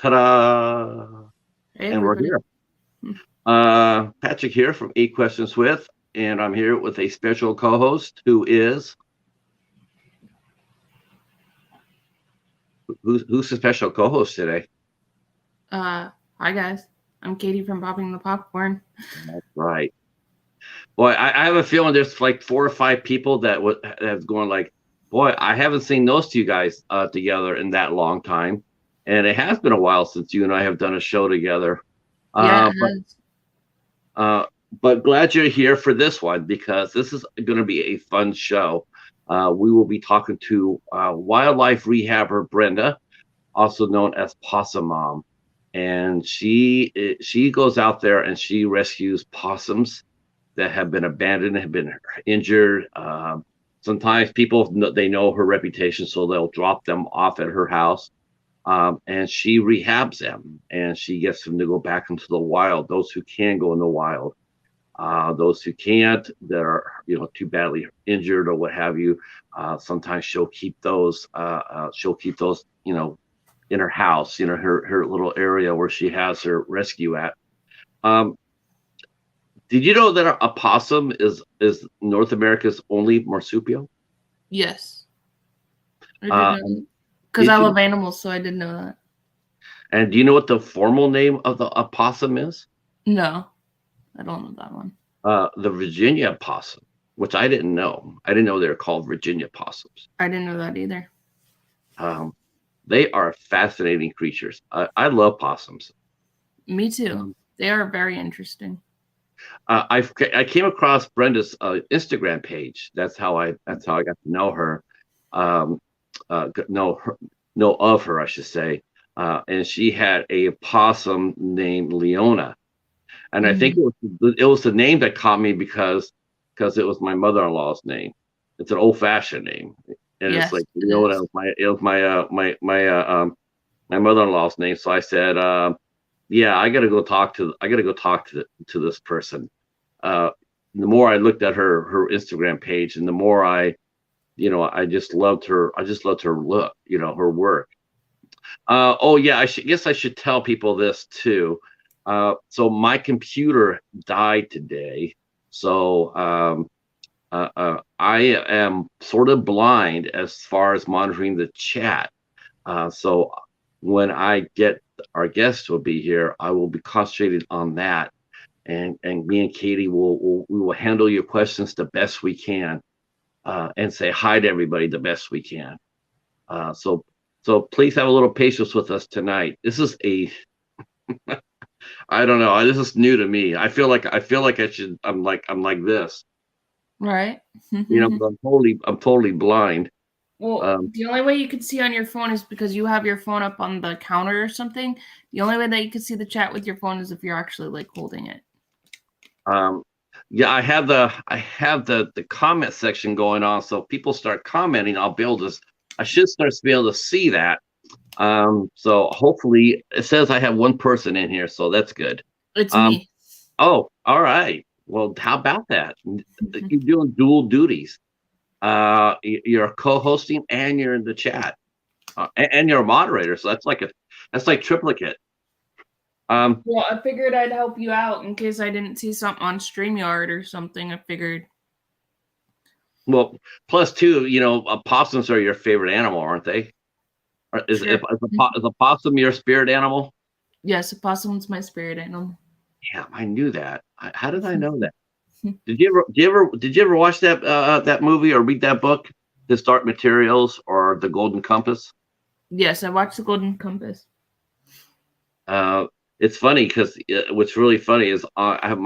Ta-da! Hey, And we're everybody. here. Patrick here from 8 Questions With, and I'm here with a special co-host who's the special co-host today? Hi guys. I'm Katie from Popping the Popcorn. That's right. Boy, I have a feeling there's like 4 or 5 people that's going like, boy, I haven't seen those two guys together in that long time, and it has been a while since you and I have done a show together. Yeah, Uh, but Uh, but glad you're here for this one because this is going to be a fun show. We will be talking to wildlife rehabber Brenda, also known as PossumMom, and she goes out there and she rescues possums that have been abandoned, have been injured. Sometimes they know her reputation, so they'll drop them off at her house. And she rehabs them and she gets them to go back into the wild. Those who can go in the wild, those who can't, that are too badly injured or what have you. Sometimes she'll keep those. She'll keep those in her house, her little area where she has her rescue at. Um, did you know that a possum is North America's only marsupial? yes. I did Uh, know that. Because did I you? love animals, so I did know that. And do you know what the formal name of the opossum is? No, I don't know that one. The Virginia possum, which I didn't know. I didn't know they were called Virginia possums. I didn't know that either. Um, they are fascinating creatures. I love possums. Me too. Um, They are very interesting. I came across Brenda's Instagram page. That's how I got to know her. Um, know of her, I should say. And she had a possum named Leona, and I think Hmm. it was the name that caught me because it was my mother-in-law's name. It's an old-fashioned name, and it's Yes, like it Leona is. was my mother-in-law's name. So I said, yeah, I gotta go talk to this person. Uh, the more I looked at her Instagram page, and the more I just loved her. I just loved her look, her work. Oh yeah, I should tell people this too. So my computer died today, so I am sort of blind as far as monitoring the chat. So when I get our guest will be here, I will be concentrated on that, and me and Katie will handle your questions the best we can, and say hi to everybody the best we can. So please have a little patience with us tonight. I don't know. This is new to me. I feel like I'm like this, Right? 'cause I'm totally blind. Well, Um, the only way you could see on your phone is because you have your phone up on the counter or something. The only way that you can see the chat with your phone is if you're actually like holding it. um, yeah, I have the comment section going on, so if people start commenting, I should start to be able to see that. So hopefully it says I have one person in here, so that's good. It's Um, me. oh, all right. Well, how about that? You're doing dual duties. You're co-hosting and you're in the chat, and you're a moderator. So that's like triplicate. Um, Well, I figured I'd help you out in case I didn't see something on StreamYard or something. I figured. well, plus two, possums are your favorite animal, aren't they? Sure. Is a possum your spirit animal? Yes, a possum's my spirit animal. Yeah, I knew that. How did I know that? Did you ever watch that movie or read that book, The Dark Materials or The Golden Compass? Yes, I watched The Golden Compass. Uh, it's funny because what's really funny is I have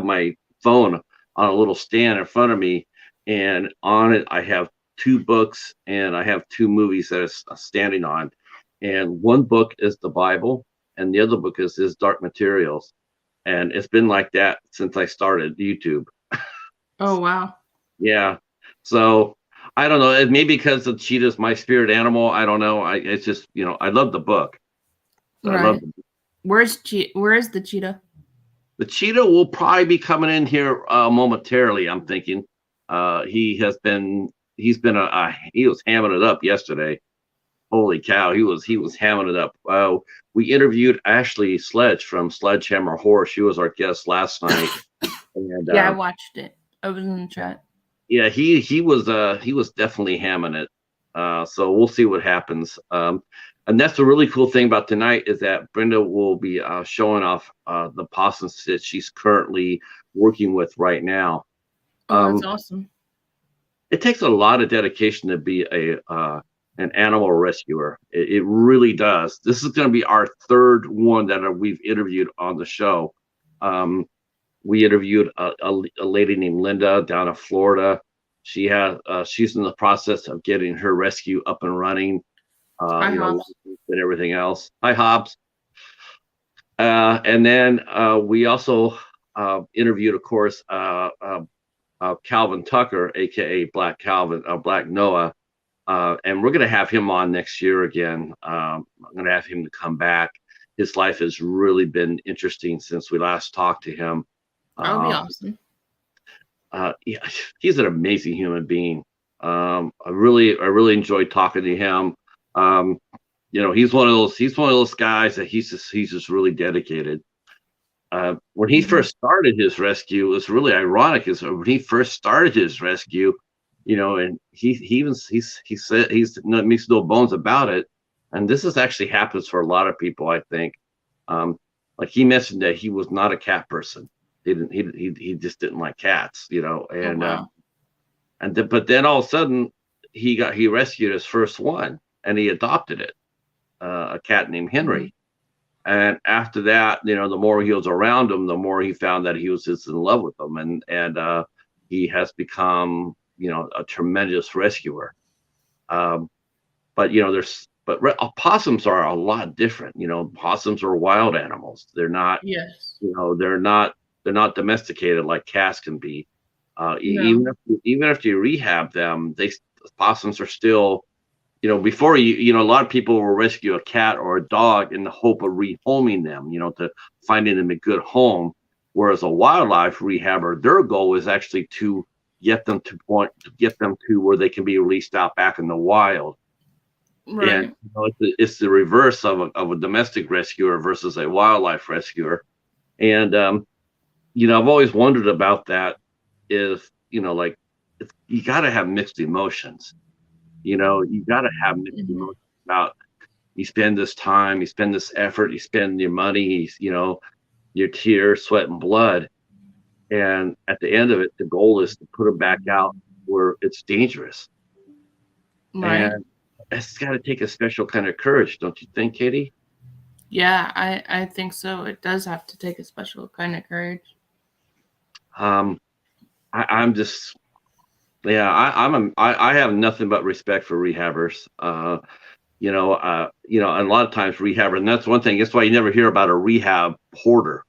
my phone on a little stand in front of me, and on it I have 2 books and I have 2 movies that it's standing on, and one book is the Bible, and the other book is Dark Materials, and it's been like that since I started YouTube. Oh wow! Yeah, so I don't know. Maybe because the cheetah is my spirit animal. I don't know. It's just I love the book. I love Right. Where is the cheetah? The cheetah will probably be coming in here momentarily. I'm thinking. He has been. He was hamming it up yesterday. Holy cow, he was hamming it up. We interviewed Ashley Sledge from Sledgehammer Horror. She was our guest last night, and Yeah, I watched it. I was in the chat. yeah, he was definitely hamming it. So we'll see what happens. And that's the really cool thing about tonight is that Brenda will be showing off the possums that she's currently working with right now. Oh, that's Um, awesome. it takes a lot of dedication to be a an animal rescuer. It really does. This is going to be our third one that we've interviewed on the show. Um, we interviewed a lady named Linda down in Florida. She's in the process of getting her rescue up and running. Hi, Hobbs. License and everything else. Hi, Hobbs. And then we also interviewed, of course, Calvin Tucker, aka Black Calvin, Black Noah, and we're going to have him on next year again. I'm going to have him to come back. His life has really been interesting since we last talked to him. That would be awesome. Yeah, he's an amazing human being. I really enjoyed talking to him. He's one of those guys that he's just really dedicated. When he first started his rescue, it was really ironic. Is when he first started his rescue, and he said he makes no bones about it. And this is actually happens for a lot of people, I think. Like he mentioned that he was not a cat person. He just didn't like cats, and wow. but then all of a sudden he rescued his first one and he adopted it, a cat named Henry. And after that, the more he was around him, the more he found that he was just in love with them, and he has become, a tremendous rescuer. But possums are a lot different. Possums are wild animals. They're not, Yes. they're not domesticated like cats can be. No. Even if you rehab them, possums are still, before a lot of people will rescue a cat or a dog in the hope of rehoming them, to finding them a good home. Whereas a wildlife rehabber, their goal is actually to get them to where they can be released out back in the wild. Right. And it's the reverse of a domestic rescuer versus a wildlife rescuer. And I've always wondered about that. Is like you got to have mixed emotions. You got to have mixed emotions about you spend this time, you spend this effort, you spend your money, your tears, sweat, and blood, and at the end of it, the goal is to put them back out where it's dangerous. Right. And it's got to take a special kind of courage, don't you think, Katie? Yeah, I think so. It does have to take a special kind of courage. I'm just, yeah, I have nothing but respect for rehabbers. And a lot of times rehabber, and that's one thing. That's why you never hear about a rehab hoarder,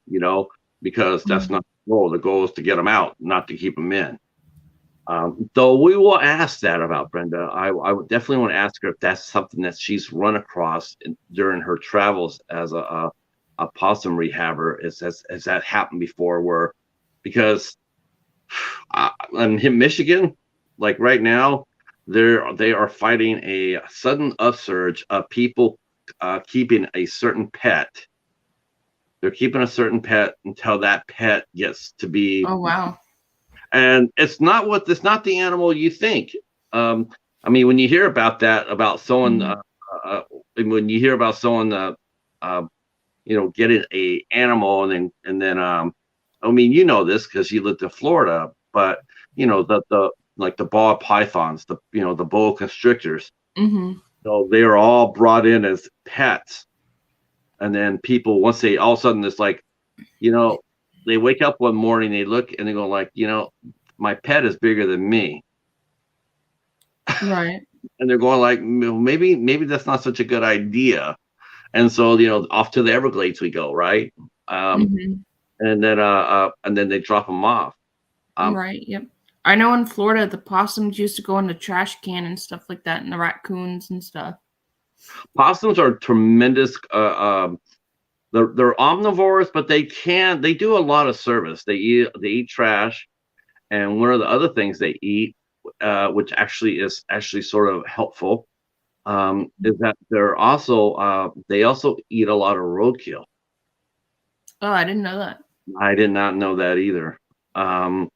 because that's not the goal. The goal is to get them out, not to keep them in. Though we will ask that about Brenda. I would definitely want to ask her if that's something that she's run across during her travels as a possum rehabber. Has that happened before? Because in Michigan, like right now, they are fighting a sudden upsurge of people keeping a certain pet. They're keeping a certain pet until that pet gets to be. Oh wow. And it's not the animal you think. When you hear about that, about someone, when you hear about someone, getting a animal and then, this because you lived in Florida, but the ball pythons, the boa constrictors. So they are all brought in as pets, and then people once they all of a sudden it's like, they wake up one morning, they look and they go like, my pet is bigger than me. Right. And they're going like, maybe that's not such a good idea. And so, off to the Everglades we go, right? And then they drop them off. Right. Yep. I know in Florida the possums used to go in the trash can and stuff like that, and the raccoons and stuff. Possums are tremendous. They're omnivores, but they do a lot of service. They eat trash, and one of the other things they eat, which actually is sort of helpful, is that they also eat a lot of roadkill. Oh, I didn't know that. I did not know that either. Um,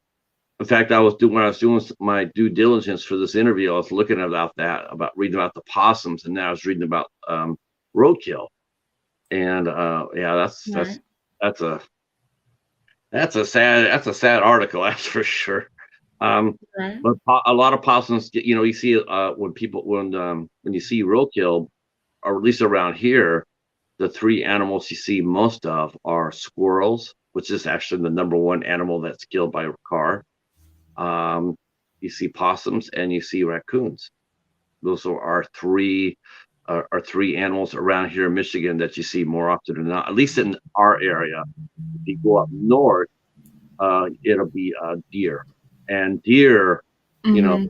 in fact, when I was doing my due diligence for this interview, I was looking about reading about the possums, and now I was reading about roadkill. And yeah, Right. that's a that's a sad article, that's for sure. Um, Right. but a lot of possums, you see when you see roadkill, or at least around here, the three animals you see most of are squirrels, which is actually the number one animal that's killed by a car. Um, you see possums and you see raccoons. Those are our three animals around here in Michigan that you see more often than not, at least in our area. If you go up north, it'll be deer. And deer, you know, Mm-hmm.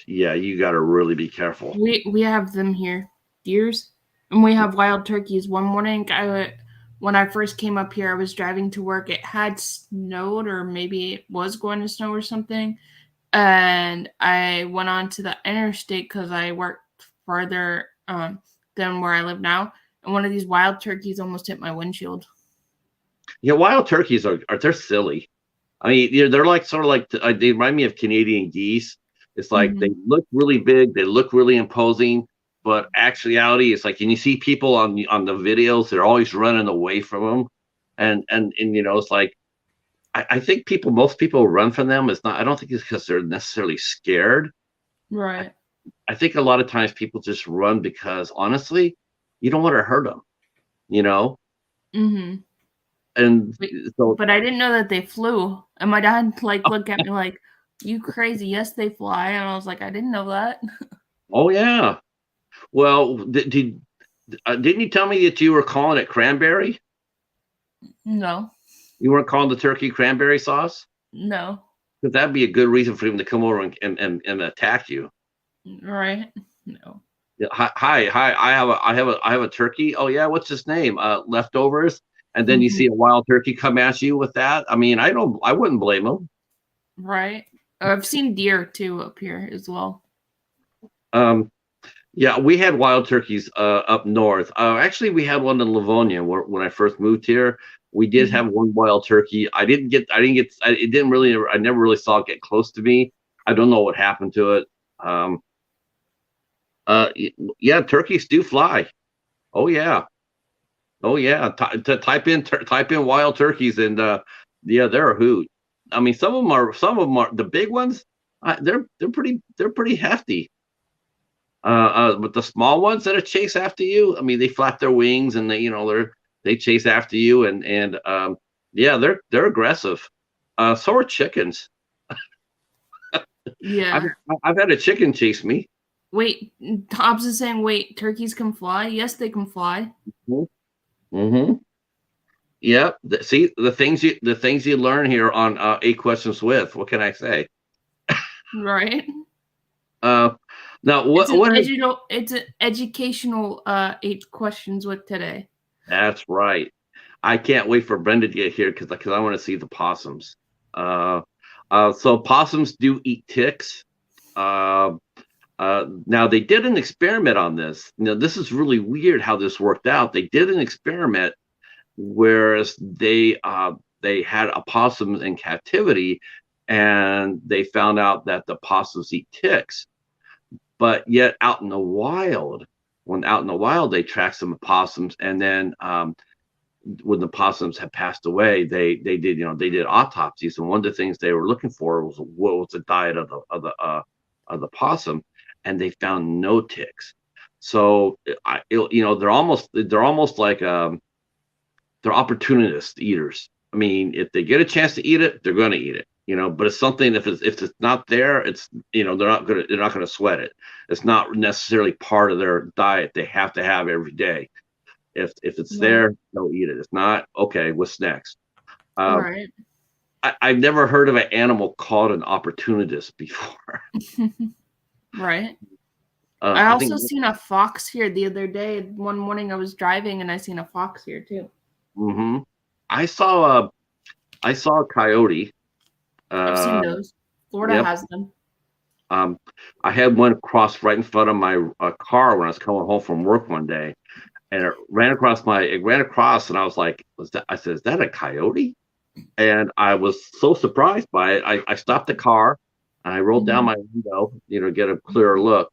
yeah, you got to really be careful. We have them here, deers, and we have wild turkeys. One morning, when I first came up here, I was driving to work. It had snowed, or maybe it was going to snow or something. And I went on to the interstate because I worked farther than where I live now. And one of these wild turkeys almost hit my windshield. Yeah, wild turkeys they're silly. I mean, they're like sort of like they remind me of Canadian geese. It's like they Mm-hmm. look really big, they look really imposing, but actuality, it's like, and you see people on the videos, they're always running away from them, and it's like I think most people run from them. It's not. I don't think it's because they're necessarily scared. I, Right. I think a lot of times people just run because honestly, you don't want to hurt them, you know. Mm-hmm. And so, But I didn't know that they flew. And my dad looked at me like, "You crazy? Yes, they fly." And I was like, "I didn't know that." oh yeah. Well, didn't you tell me that you were calling it cranberry? No, You weren't calling the turkey cranberry sauce? no, Because that'd be a good reason for him to come over and attack you. right? No. Yeah, hi. I have a turkey. Oh yeah, what's his name? Leftovers. And then you Mm-hmm. see a wild turkey come at you with that. I mean, I wouldn't blame him. Right. I've seen deer too up here as well. Um, yeah, we had wild turkeys up north. Actually, we had one in Livonia when I first moved here. We did Mm-hmm. have one wild turkey. It didn't really, I never really saw it get close to me. I don't know what happened to it. Um, yeah, turkeys do fly. Oh yeah, oh yeah. Type in wild turkeys, and yeah, they're a hoot. I mean, some of them are the big ones. They're pretty hefty. But the small ones that are chase after you, I mean, they flap their wings and they chase after you, and yeah, they're aggressive. So are chickens. I've Yeah. I've had a chicken chase me. Wait, Hobbs is saying, wait, turkeys can fly? Yes, they can fly. Mm-hmm. Yep. See the things you learn here on Eight Questions with. What can I say? Right. Uh, now It's what? it's an educational 8 questions with today. That's right. I can't wait for Brenda to get here because I want to see the possums. Uh, so possums do eat ticks. Uh, now they did an experiment on this. Now this is really weird how this worked out. They did an experiment whereas they had opossums in captivity, and they found out that the possums eat ticks. But yet out in the wild, they tracked some opossums, and then when the possums had passed away, they did autopsies, and one of the things they were looking for was what was the diet of the possum, and they found no ticks. So they're almost like they're opportunist eaters. I mean, if they get a chance to eat it, they're going to eat it. But it's something if it's not there, it's they're not gonna sweat it. It's not necessarily part of their diet. They have to have every day. If it's Right. there, they'll eat it. If not, okay, what's next? Uh, Right. I've never heard of an animal called an opportunist before. Right. I I also think. seen a fox here the other day. One morning I was driving and I seen a fox here too. Hmm. I saw I saw a coyote. I've seen Uh, those. Florida yep. has them. I had one cross right in front of my car when I was coming home from work one day, and it ran across, and I was like, I said, is that a coyote? And I was so surprised by it. I stopped the car and I rolled down Mhm. my window, to get a clearer look.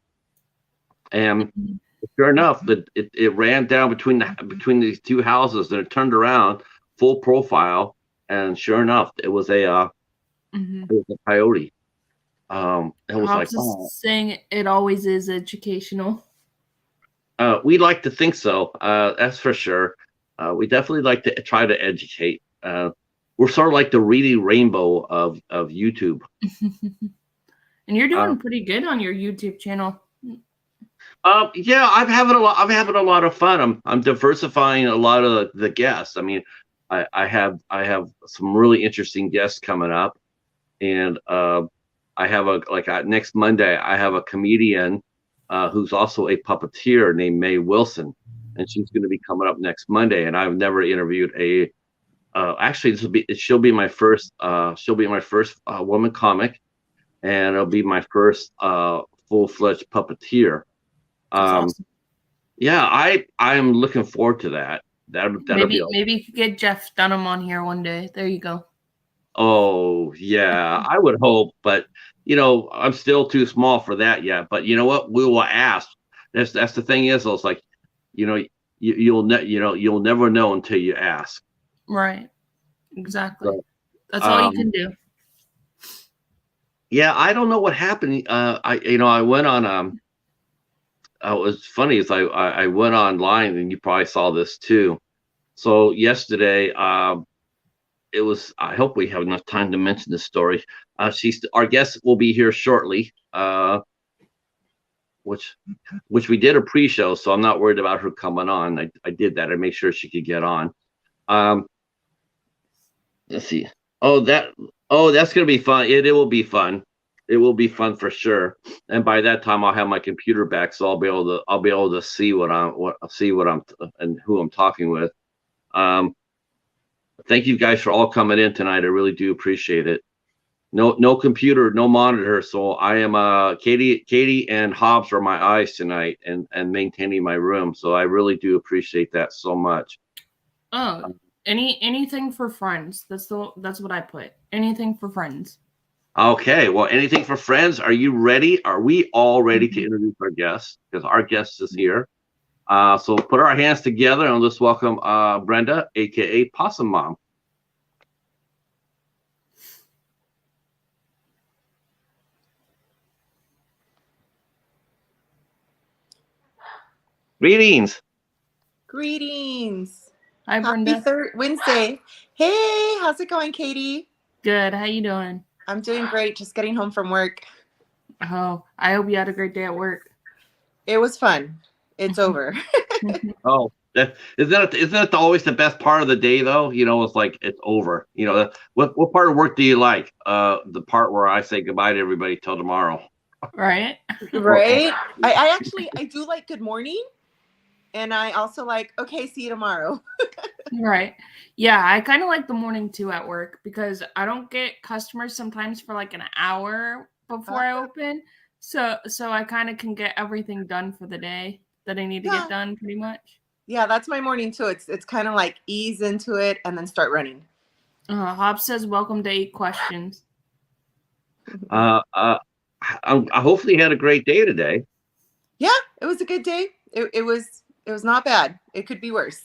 And Mhm. sure enough, it ran down between these two houses, and it turned around full profile. And sure enough, Mhm. it was a coyote. It was like, Hobbs is oh, saying it always is educational. we like to think so. That's for sure. We definitely like to try to educate. We're sort of like the reading rainbow of YouTube. And you're Uh, doing pretty good on your YouTube channel. yeah, I'm having a lot of fun. I'm diversifying a lot of the guests. I mean, I have some really interesting guests coming up, and I have next Monday I have a comedian who's also a puppeteer named Mae Wilson, and she's going to be coming up next Monday. And I've never interviewed a actually she'll be my first woman comic, and it'll be my first full-fledged puppeteer. That's Um, awesome. yeah, I'm looking forward to that. That'll be Maybe you could get Jeff Dunham on here one day. There you go. oh yeah, I would hope, but I'm still too small for that yet. But you know what? We will ask. That's the thing is, it's like, you know, you'll never know until you ask. Right. Exactly. So, That's all you um, can do. yeah, I don't know what happened. I went on it was funny is I went online, and you probably saw this too. So yesterday, it was. I hope we have enough time to mention this story. Our guest will be here shortly. Which we did a pre-show, so I'm not worried about her coming on. I did that. I made sure she could get on. Um, let's see. Oh, that's gonna be fun. It will be fun. It will be fun for sure. And by that time, I'll have my computer back, so I'll be able to see what I'm and who I'm talking with. Um, thank you guys for all coming in tonight. I really do appreciate it. No computer, no monitor. So I am Katie and Hobbs are my eyes tonight, and maintaining my room. So I really do appreciate that so much. Oh, anything for friends. That's what I put. Anything for friends. Okay, well, anything for friends? Are you ready? Are we all ready to Mhm. introduce our guest? Because our guest is here. So put our hands together and let's welcome Brenda, aka Possum Mom. Greetings. Greetings. Hi, Happy Brenda. third Wednesday. Hey, how's it going, Katie? Good. How you doing? I'm doing great. Just getting home from work. Oh, I hope you had a great day at work. It was fun. It's over. Oh, isn't that always the best part of the day though? It's like it's over. What part of work do you like? The part where I say goodbye to everybody till tomorrow. Right? Right? I do like good morning. And I also like, okay, see you tomorrow. Right. Yeah, I kind of like the morning too at work because I don't get customers sometimes for like an hour before I open. So I kind of can get everything done for the day that I need to Yeah. get done pretty much. Yeah, that's my morning too. It's kind of like ease into it and then start running. Hobbs says, welcome to 8 questions. I hopefully had a great day today. Yeah, it was a good day. It was not bad. It could be worse.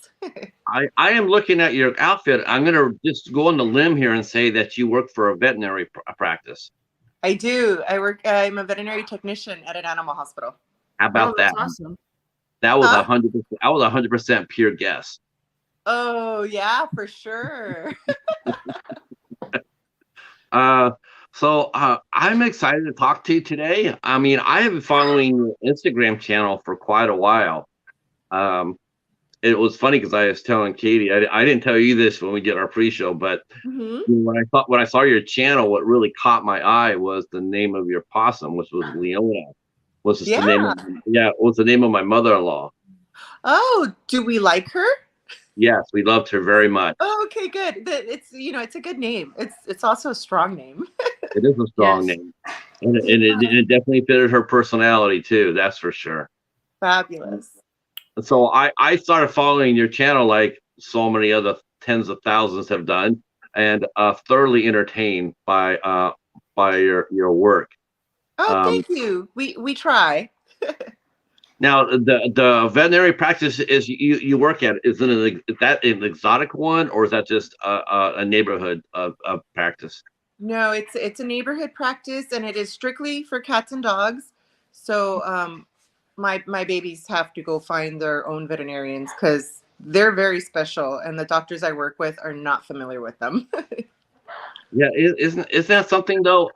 I am looking at your outfit. I'm gonna just go on the limb here and say that you work for a veterinary practice. I do. I'm a veterinary technician at an animal hospital. How Oh, about that's that? awesome. That was Huh? 100%. I was 100% pure guess. Oh, yeah, for sure. Uh, I'm excited to talk to you today. I mean, I have been following your Instagram channel for quite a while. Um, it was funny because I was telling Katie, I didn't tell you this when we did our pre-show, but Hmm. when I saw your channel, what really caught my eye was the name of your possum, which was Leona. Was just the name Yeah. of was the name of my mother-in-law. Oh, do we like her? Yes, we loved her very much. Oh, okay, good. It's a good name. It's also a strong name. It is a strong Yes. name. And it definitely fitted her personality too. That's for sure. Fabulous. So I started following your channel like so many other tens of thousands have done, and thoroughly entertained by your work. Oh, Um, thank you. We try. Now the veterinary practice is you work at, is that an exotic one, or is that just a neighborhood of practice? No, it's a neighborhood practice, and it is strictly for cats and dogs. So my babies have to go find their own veterinarians because they're very special, and the doctors I work with are not familiar with them. Yeah, isn't that something though?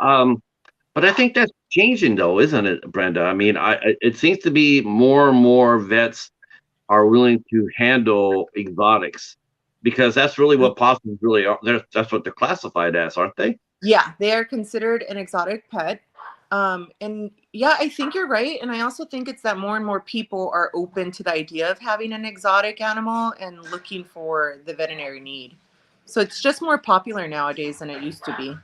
But I think that's changing though, isn't it, Brenda? I mean, it seems to be more and more vets are willing to handle exotics, because that's really what possums really are. That's what they're classified as, aren't they? Yeah, they are considered an exotic pet. And yeah, I think you're right. And I also think it's that more and more people are open to the idea of having an exotic animal and looking for the veterinary need. So it's just more popular nowadays than it used to be.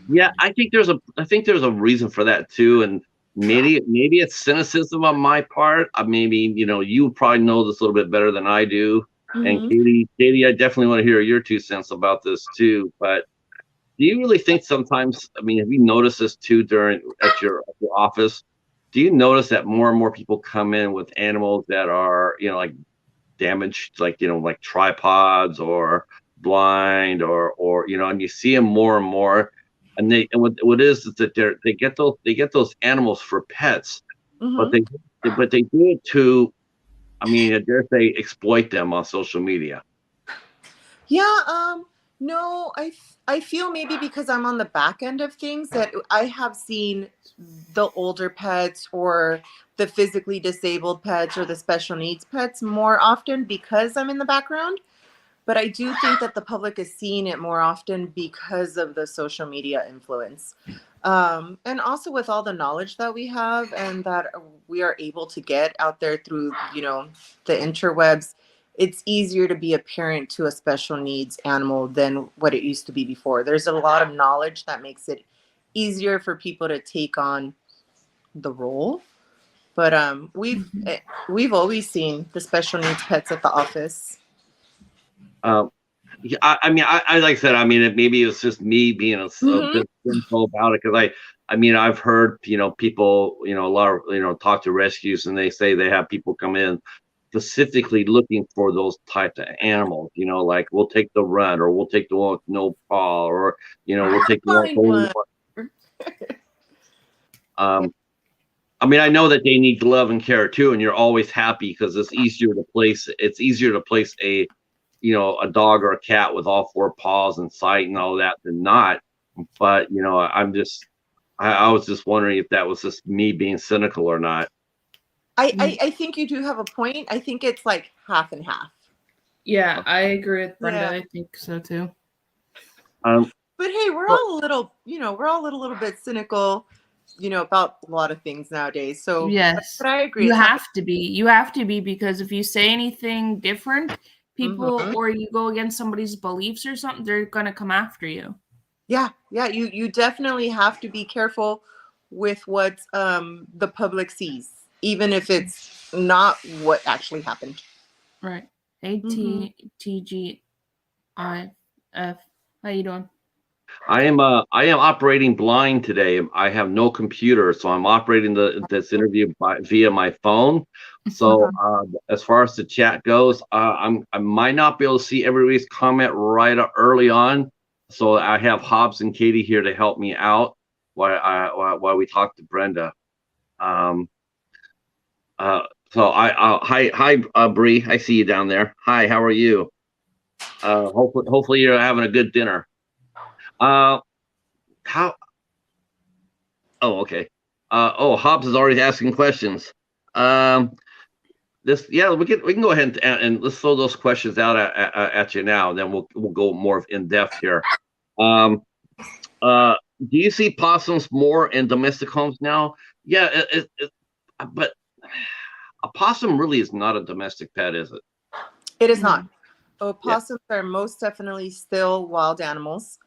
Yeah, I think there's a reason for that too, and maybe it's cynicism on my part. Maybe you probably know this a little bit better than I do. And Hmm. Katie, I definitely want to hear your 2 cents about this too. But do you really think sometimes? I mean, have you noticed this too during at your office? Do you notice that more and more people come in with animals that are like damaged, like like tripods or blind, or and you see them more and more, and what is that they get those animals for pets, but Hmm. they do it to, I mean, I dare say, exploit them on social media. Yeah, no, I feel maybe because I'm on the back end of things that I have seen the older pets or the physically disabled pets or the special needs pets more often because I'm in the background. But I do think that the public is seeing it more often because of the social media influence. And also with all the knowledge that we have and that we are able to get out there through, the interwebs, it's easier to be a parent to a special needs animal than what it used to be before. There's a lot of knowledge that makes it easier for people to take on the role. But we've always seen the special needs pets at the office. um yeah, I mean, I like I said, I mean, maybe it's just me being a Hmm. bit cynical about it, because I mean, I've heard people, a lot of, talk to rescues, and they say they have people come in specifically looking for those types of animals. Like, we'll take the runt, or we'll take the one with no paw, or we'll take the one with Find only one. one. I mean, I know that they need love and care too, and you're always happy because it's easier to place. It's easier to place a dog or a cat with all four paws and sight and all that than not. But I was just wondering if that was just me being cynical or not. I think you do have a point. I think it's like half and half. Yeah, I agree with Brenda. Yeah. I think so too. Um, But hey, we're but all a little, we're all a little bit cynical, about a lot of things nowadays. So, Yes. but I agree. You It's half. have to be. You have to be, because if you say anything different, people, Mhm. or you go against somebody's beliefs or something, they're going to come after you. Yeah, yeah. You definitely have to be careful with what the public sees, even if it's not what actually happened. Right. Hmm. ATTGIF. How you doing? I am operating blind today. I have no computer, so I'm operating this interview via my phone. So as far as the chat goes, I might not be able to see everybody's comment right early on. So I have Hobbs and Katie here to help me out while we talk to Brenda. Um, uh, so hi, Bree. I see you down there. Hi, how are you? Hopefully you're having a good dinner. Uh, how Oh, okay. Hobbs is already asking questions. Um, yeah, we can go ahead and let's throw those questions out at you now, and then we'll go more in depth here. Um, do you see possums more in domestic homes now? Yeah, but a possum really is not a domestic pet, is it? It is No. not. Yeah. Opossums are most definitely still wild animals.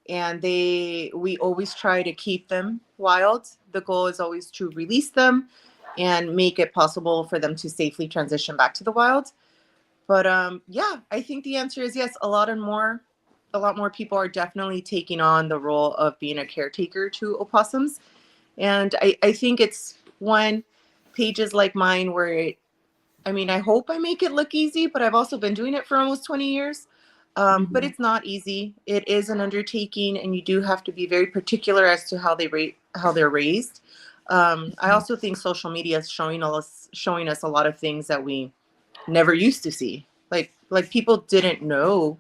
and we always try to keep them wild. The goal is always to release them and make it possible for them to safely transition back to the wild. But yeah, I think the answer is yes. A lot more people are definitely taking on the role of being a caretaker to opossums. And I think it's one, pages like mine where I mean, I hope I make it look easy, but I've also been doing it for almost 20 years. But it's not easy. It is an undertaking, and you do have to be very particular as to how they're raised. I also think social media is showing us a lot of things that we never used to see. Like people didn't know,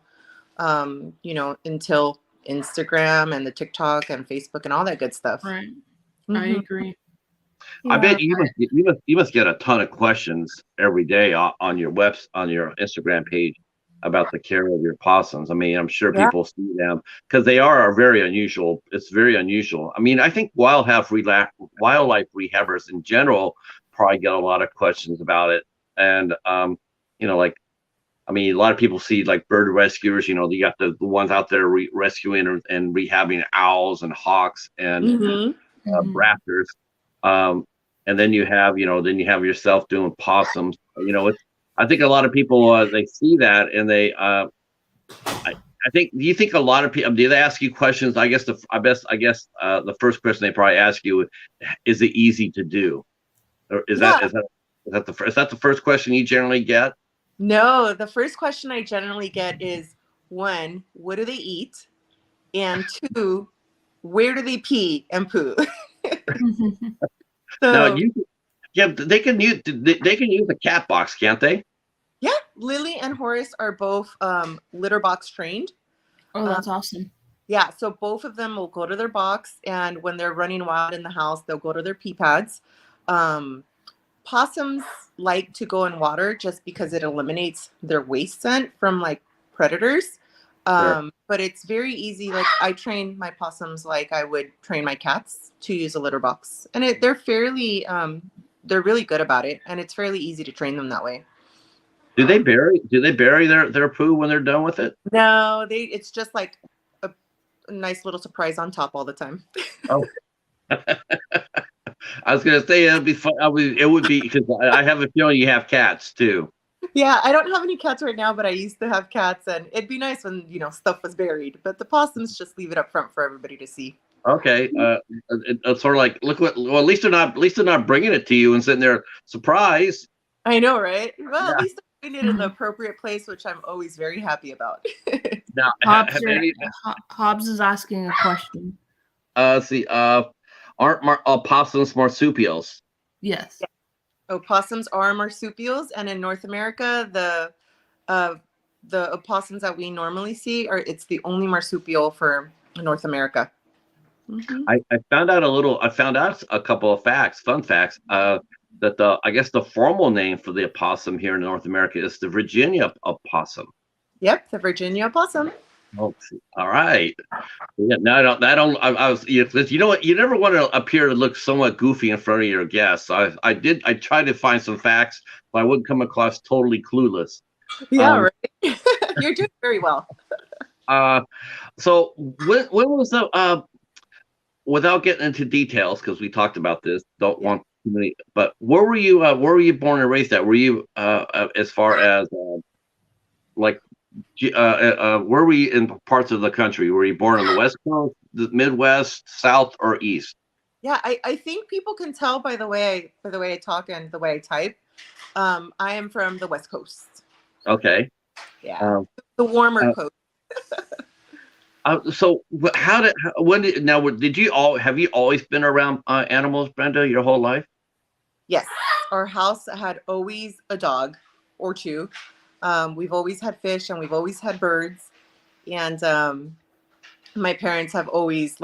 until Instagram and the TikTok and Facebook and all that good stuff. Right. I Mhm. agree. I Yeah. bet you must get a ton of questions every day on your Instagram page about the care of your possums. I mean, I'm sure Yeah. people see them because they are very unusual. It's very unusual. I mean, I think wildlife rehabbers in general probably get a lot of questions about it. And like, I mean, a lot of people see like bird rescuers. You got the ones out there rescuing and rehabbing owls and hawks and Mhm. raptors. And then you have yourself doing possums. I think a lot of people they see that and they I think. Do you think a lot of people do they ask you questions? I guess the first question they probably ask you is it easy to do, or is Yeah. that the first question you generally get? No, the first question I generally get is, one, what do they eat? And two, where do they pee and poo? Now So they can use the cat box, can't they? yeah, Lily and Horace are both litter box trained. Oh, that's awesome. Yeah, so both of them will go to their box, and when they're running wild in the house, they'll go to their pee pads. Um, Possums like to go in water just because it eliminates their waste scent from like predators. Sure. But it's very easy. Like I train my possums like I would train my cats to use a litter box, and they're really good about it, and it's fairly easy to train them that way. Do they bury their poo when they're done with it? No, it's just like a nice little surprise on top all the time. Oh. I was gonna say it'd be fun. It would be because I have a feeling you have cats too. Yeah, I don't have any cats right now, but I used to have cats, and it'd be nice when stuff was buried. But the possums just leave it up front for everybody to see. Okay, it's sort of like look what. Well, at least they're not bringing it to you and sitting there surprise. I know, right? Well, Yeah. at least I'm putting it in the appropriate place, which I'm always very happy about. Now, Hobbs is asking a question. let's see. Aren't possums marsupials? Yes. Opossums are marsupials, and in North America, the opossums that we normally see it's the only marsupial for North America. Mm-hmm. I found out a couple of fun facts. That I guess the formal name for the opossum here in North America is the Virginia opossum. Yep, the Virginia opossum. Oh, all right. Yeah, no, I was, you know what? You never want to appear to look somewhat goofy in front of your guests. So I tried to find some facts, but I wouldn't come across totally clueless. Yeah, right. You're doing very well. So when was the without getting into details, because we talked about this, don't want too many, but where were you born and raised at? Were you as far as like where were you in parts of the country? Were you born on the West Coast, the Midwest, South, or East? Yeah, I think people can tell by the way I talk and the way I type. I am from the West Coast. Okay. Yeah, the warmer coast. So have you always been around animals, Brenda, your whole life? Yes, our house had always a dog or two. We've always had fish and we've always had birds, and my parents have always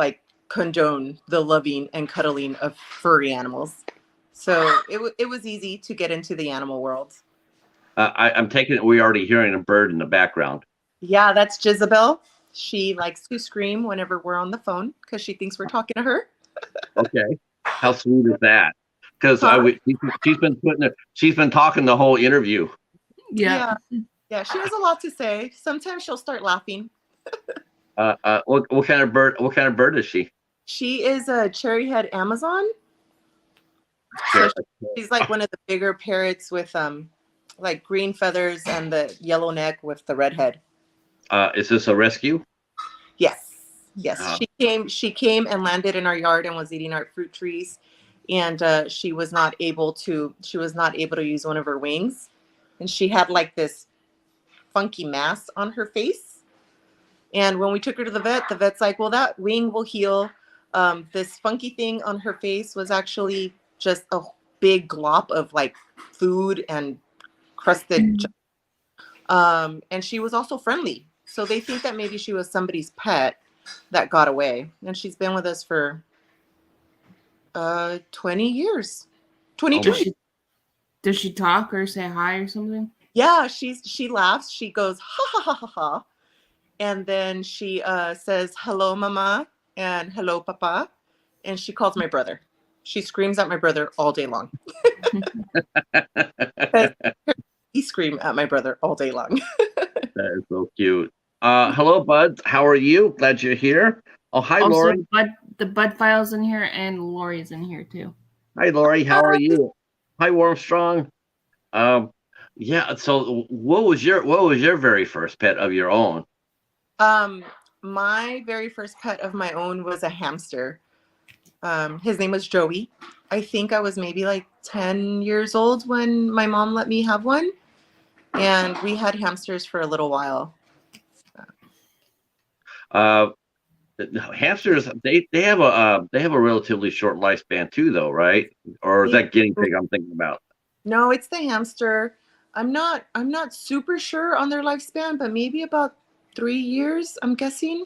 condoned the loving and cuddling of furry animals. So it was easy to get into the animal world. I'm taking it we're already hearing a bird in the background. Yeah, that's Jezebel. She likes to scream whenever we're on the phone because she thinks we're talking to her. Okay, how sweet is that? Because she's been talking the whole interview. Yeah, she has a lot to say. Sometimes she'll start laughing. What kind of bird? What kind of bird is she? She is a cherry head Amazon. Sure. So she's like one of the bigger parrots with like green feathers and the yellow neck with the red head. Is this a rescue? Yes. Yes. Uh, She came and landed in our yard and was eating our fruit trees. And she was not able to use one of her wings. And she had like this funky mass on her face. And when we took her to the vet's like, well, that wing will heal. This funky thing on her face was actually just a big glop of like food and crusted. And she was also friendly. So they think that maybe she was somebody's pet that got away. And she's been with us for 20 years. 22 years. Does she talk or say hi or something? Yeah, she laughs. She goes, ha ha ha ha ha. And then she says, hello, mama, and hello, papa. And she calls my brother. She screams at my brother all day long. He screams at my brother all day long. That is so cute. Hello, Bud. How are you? Glad you're here. Oh, hi, Also, Lori. the Bud File's in here, and Lori's in here too. Hi, Lori. How are you? Hi, Warmstrong. Yeah. So, what was your very first pet of your own? My very first pet of my own was a hamster. His name was Joey. I think I was maybe like 10 years old when my mom let me have one. And we had hamsters for a little while. Hamsters, they have a relatively short lifespan too, though, right? Or is that guinea pig I'm thinking about? No, it's the hamster. I'm not super sure on their lifespan, but maybe about 3 years, I'm guessing.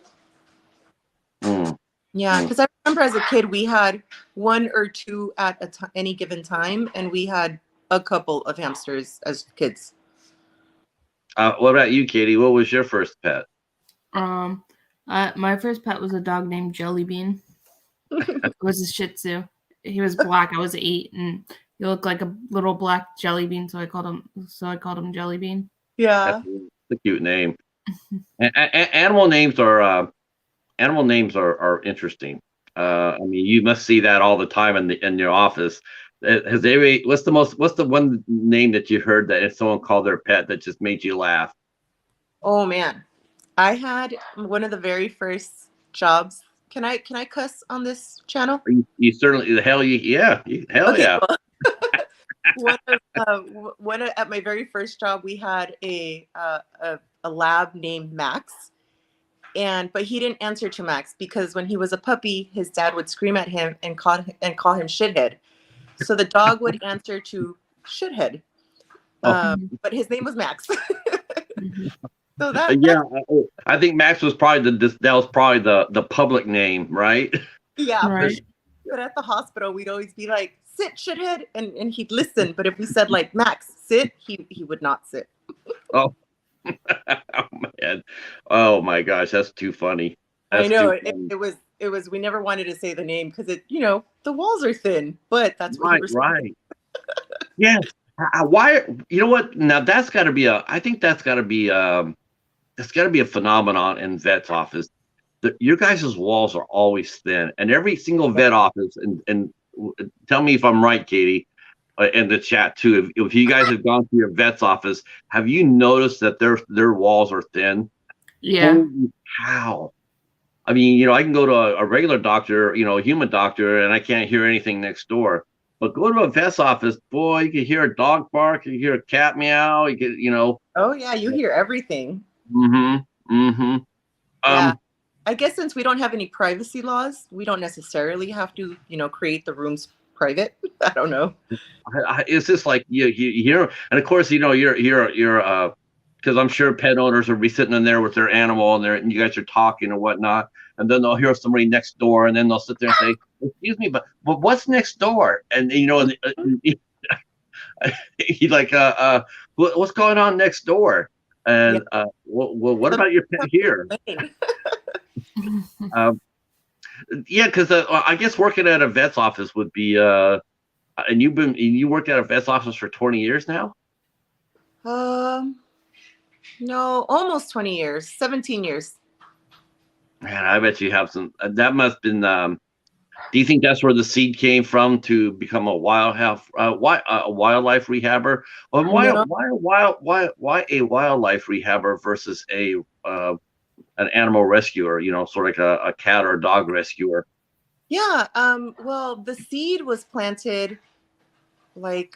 Yeah, because I remember as a kid we had one or two at any given time, and we had a couple of hamsters as kids. What about you, Katie? What was your first pet? My first pet was a dog named Jellybean. It was a Shih Tzu. He was black. I was 8, and he looked like a little black jelly bean, so I called him Jellybean. Yeah, that's a cute name. Animal names are interesting. I mean, you must see that all the time in your office. What's the one name that you heard that if someone called their pet that just made you laugh? Oh man, I had one of the very first jobs. Can I cuss on this channel? You certainly hell yeah. At my very first job, we had a lab named Max, but he didn't answer to Max because when he was a puppy, his dad would scream at him and call him shithead. So the dog would answer to shithead, but his name was Max. So I think Max was probably the public name, right? Yeah, right. But at the hospital, we'd always be like, sit, shithead, and he'd listen. But if we said like Max, sit, he would not sit. Oh. Oh man! Oh my gosh, that's too funny. I know it was. We never wanted to say the name because the walls are thin, but that's what he was right. Yes. Why? You know what? Now that's got to be I think that's got to be a phenomenon in vet's office. Your guys' walls are always thin, and every single vet office. And tell me if I'm right, Katie. In the chat too. If you guys have gone to your vet's office, have you noticed that their walls are thin? Yeah. Holy cow! I mean, I can go to a regular doctor, a human doctor, and I can't hear anything next door. But go to a vet's office, boy, you can hear a dog bark, you can hear a cat meow, you can, Oh yeah, you hear everything. Yeah. I guess since we don't have any privacy laws, we don't necessarily have to, create the rooms private. I don't know. It's just like you hear, and of course, you're because I'm sure pet owners will be sitting in there with their animal and you guys are talking and whatnot, and then they'll hear somebody next door, and then they'll sit there and say, "Excuse me, but what's next door?" And he's like, "What's going on next door?" And what about your pet here? Yeah, because I guess working at a vet's office would be and you worked at a vet's office for 20 years now? No, almost 20 years, 17 years. Man, I bet you have some. That must have been. Do you think that's where the seed came from to become a wildlife rehabber? Or No. why a wildlife rehabber versus a an animal rescuer? You know, sort of like a cat or a dog rescuer. Yeah. Well, the seed was planted like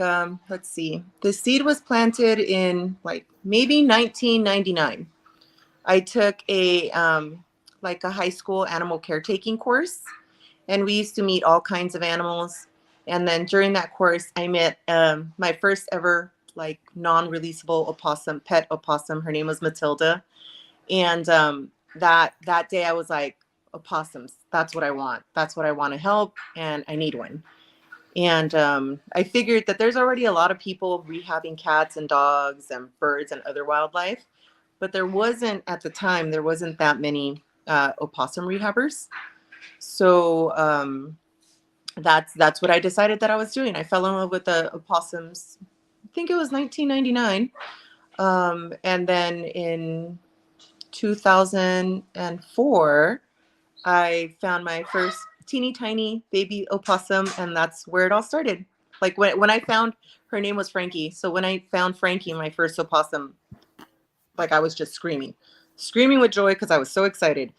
let's see. The seed was planted in like maybe 1999. I took a like a high school animal caretaking course, and we used to meet all kinds of animals. And then during that course, I met my first ever like non-releasable opossum, pet opossum. Her name was Matilda, and that day I was like, opossums. That's what I want. That's what I want to help, and I need one. And I figured that there's already a lot of people rehabbing cats and dogs and birds and other wildlife, but there wasn't at the time. There wasn't that many opossum rehabbers. So that's what I decided that I was doing. I fell in love with the opossums. I think it was 1999, and then in 2004, I found my first teeny tiny baby opossum, and that's where it all started. Like when I found her name was Frankie. So when I found Frankie, my first opossum, like I was just screaming with joy because I was so excited.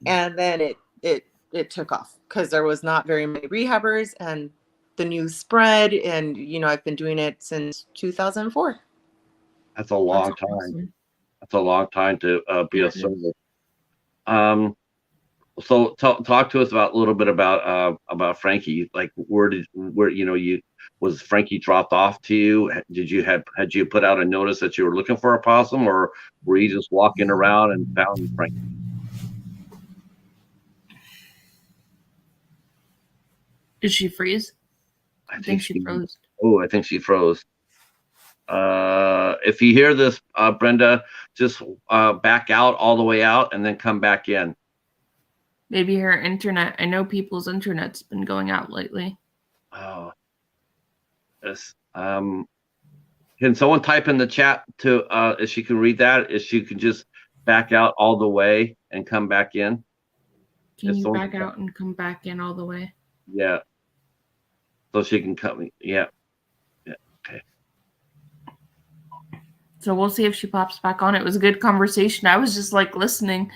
And then it took off because there was not very many rehabbers, and the news spread, and I've been doing it since 2004. That's a That's long time. awesome. That's a long time to be Yeah, a it is. service. So talk to us about a little bit about Frankie. Like where you was Frankie dropped off to you? Had you put out a notice that you were looking for a possum, or were you just walking around and found Frankie? Did she freeze? I think she froze. Oh, I think she froze. If you hear this, Brenda, just back out all the way out and then come back in. Maybe her internet. I know people's internet's been going out lately. Oh, yes. Can someone type in the chat to if she can read that? If she can just back out all the way and come back in. Can you back out and come back in all the way? Yeah. So she can come. Yeah. Yeah. Okay. So we'll see if she pops back on. It was a good conversation. I was just like listening.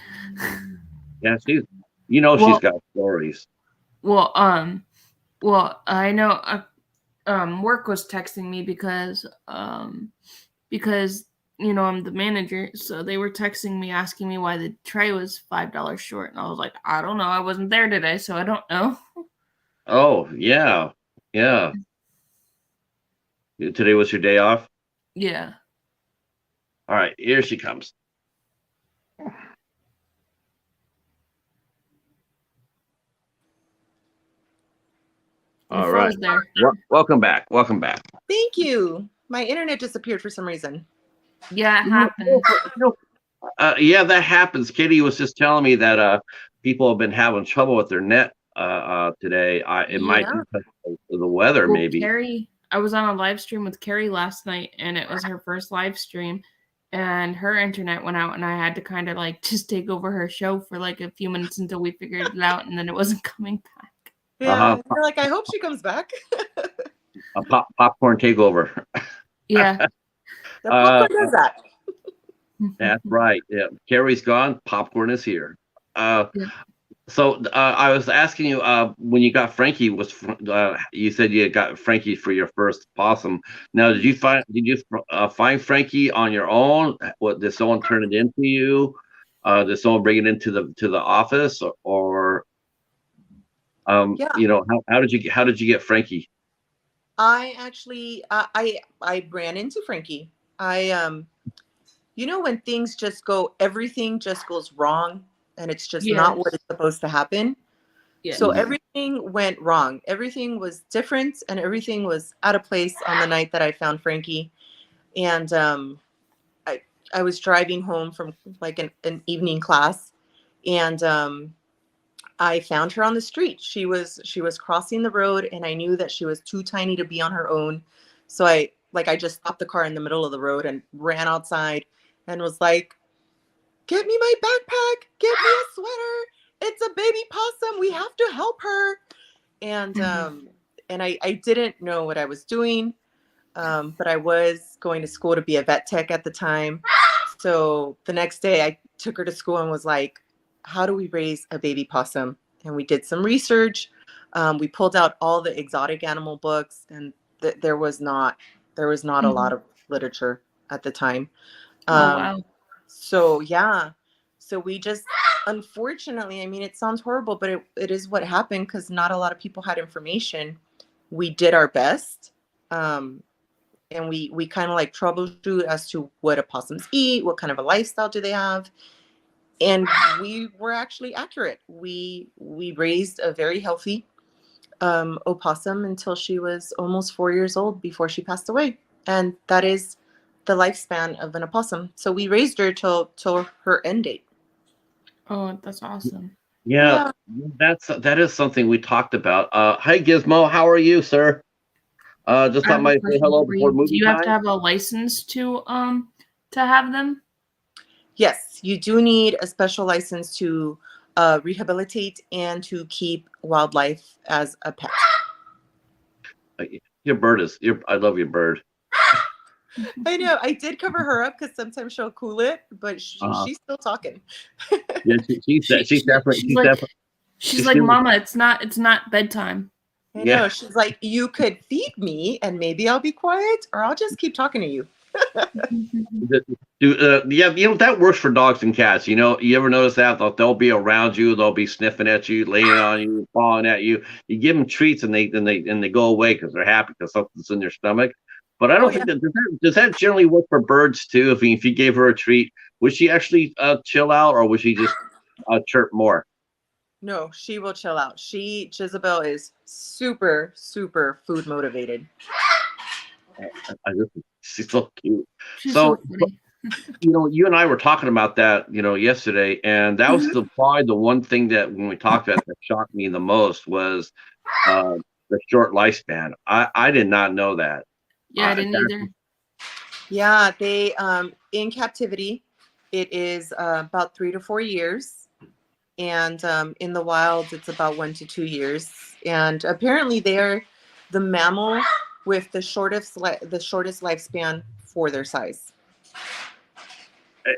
Yeah, she's got stories. Well, I know work was texting me because I'm the manager, so they were texting me asking me why the tray was $5 short, and I was like, I don't know, I wasn't there today, so I don't know. Oh, yeah. Yeah. Today was your day off? Yeah. All right, here she comes. All right. There. Welcome back. Welcome back. Thank you. My internet disappeared for some reason. Yeah, it happened. Yeah, that happens. Kitty was just telling me that people have been having trouble with their net today. It might be because of the weather, maybe. Carrie, I was on a live stream with Carrie last night, and it was her first live stream, and her internet went out, and I had to kind of like just take over her show for like a few minutes until we figured it out, and then it wasn't coming back. Yeah, you're like, I hope she comes back. A popcorn takeover. Yeah. The popcorn does that. That's right. Yeah, Carrie's gone. Popcorn is here. So I was asking you when you got Frankie, you said you got Frankie for your first possum. Now, did you find Frankie on your own? What, did someone turn it into you? Did someone bring it into the office, or how did you get Frankie? I actually I ran into Frankie. When things just everything just goes wrong, and it's just not what it's supposed to happen. Yeah. So everything went wrong. Everything was different, and everything was out of place on the night that I found Frankie. And I was driving home from like an evening class, and I found her on the street. She was crossing the road, and I knew that she was too tiny to be on her own. So I just stopped the car in the middle of the road and ran outside and was like, get me my backpack, get me a sweater. It's a baby possum. We have to help her. And I didn't know what I was doing, but I was going to school to be a vet tech at the time. So the next day I took her to school and was like, how do we raise a baby possum? And we did some research. We pulled out all the exotic animal books, and there was not a lot of literature at the time. Oh wow. So yeah, so we just, unfortunately, I mean, it sounds horrible, but it is what happened because not a lot of people had information. We did our best. And we kind of like troubleshoot as to what opossums eat, what kind of a lifestyle do they have, and we were actually accurate. We raised a very healthy opossum until she was almost 4 years old before she passed away, and that is the lifespan of an opossum. So we raised her till her end date. Oh, that's awesome. Yeah, that is something we talked about. Hi Gizmo, how are you, sir? Just I thought have a might say question hello for before you. Do movie you have to time. have a license to have them? Yes, you do need a special license to rehabilitate and to keep wildlife as a pet. Your bird is I love your bird. I know. I did cover her up because sometimes she'll cool it, but she's still talking. Yeah, she's definitely she's like, Mama, it's not bedtime. I yeah. know. She's like, you could feed me and maybe I'll be quiet, or I'll just keep talking to you. Yeah, that works for dogs and cats. You ever notice that they'll be around you, they'll be sniffing at you, laying on you, falling at you. You give them treats and they go away because they're happy because something's in their stomach. But I don't think does that generally work for birds too. If you gave her a treat, would she actually chill out, or would she just chirp more? No, she will chill out. Jezebel is super, super food motivated. She's so cute. She's so funny. You and I were talking about that, yesterday, and that was probably the one thing that when we talked about that shocked me the most was the short lifespan. I did not know that. Yeah, I didn't either. Yeah, they in captivity, it is about 3 to 4 years, and in the wild, it's about 1 to 2 years. And apparently, they're the mammal with the shortest lifespan for their size.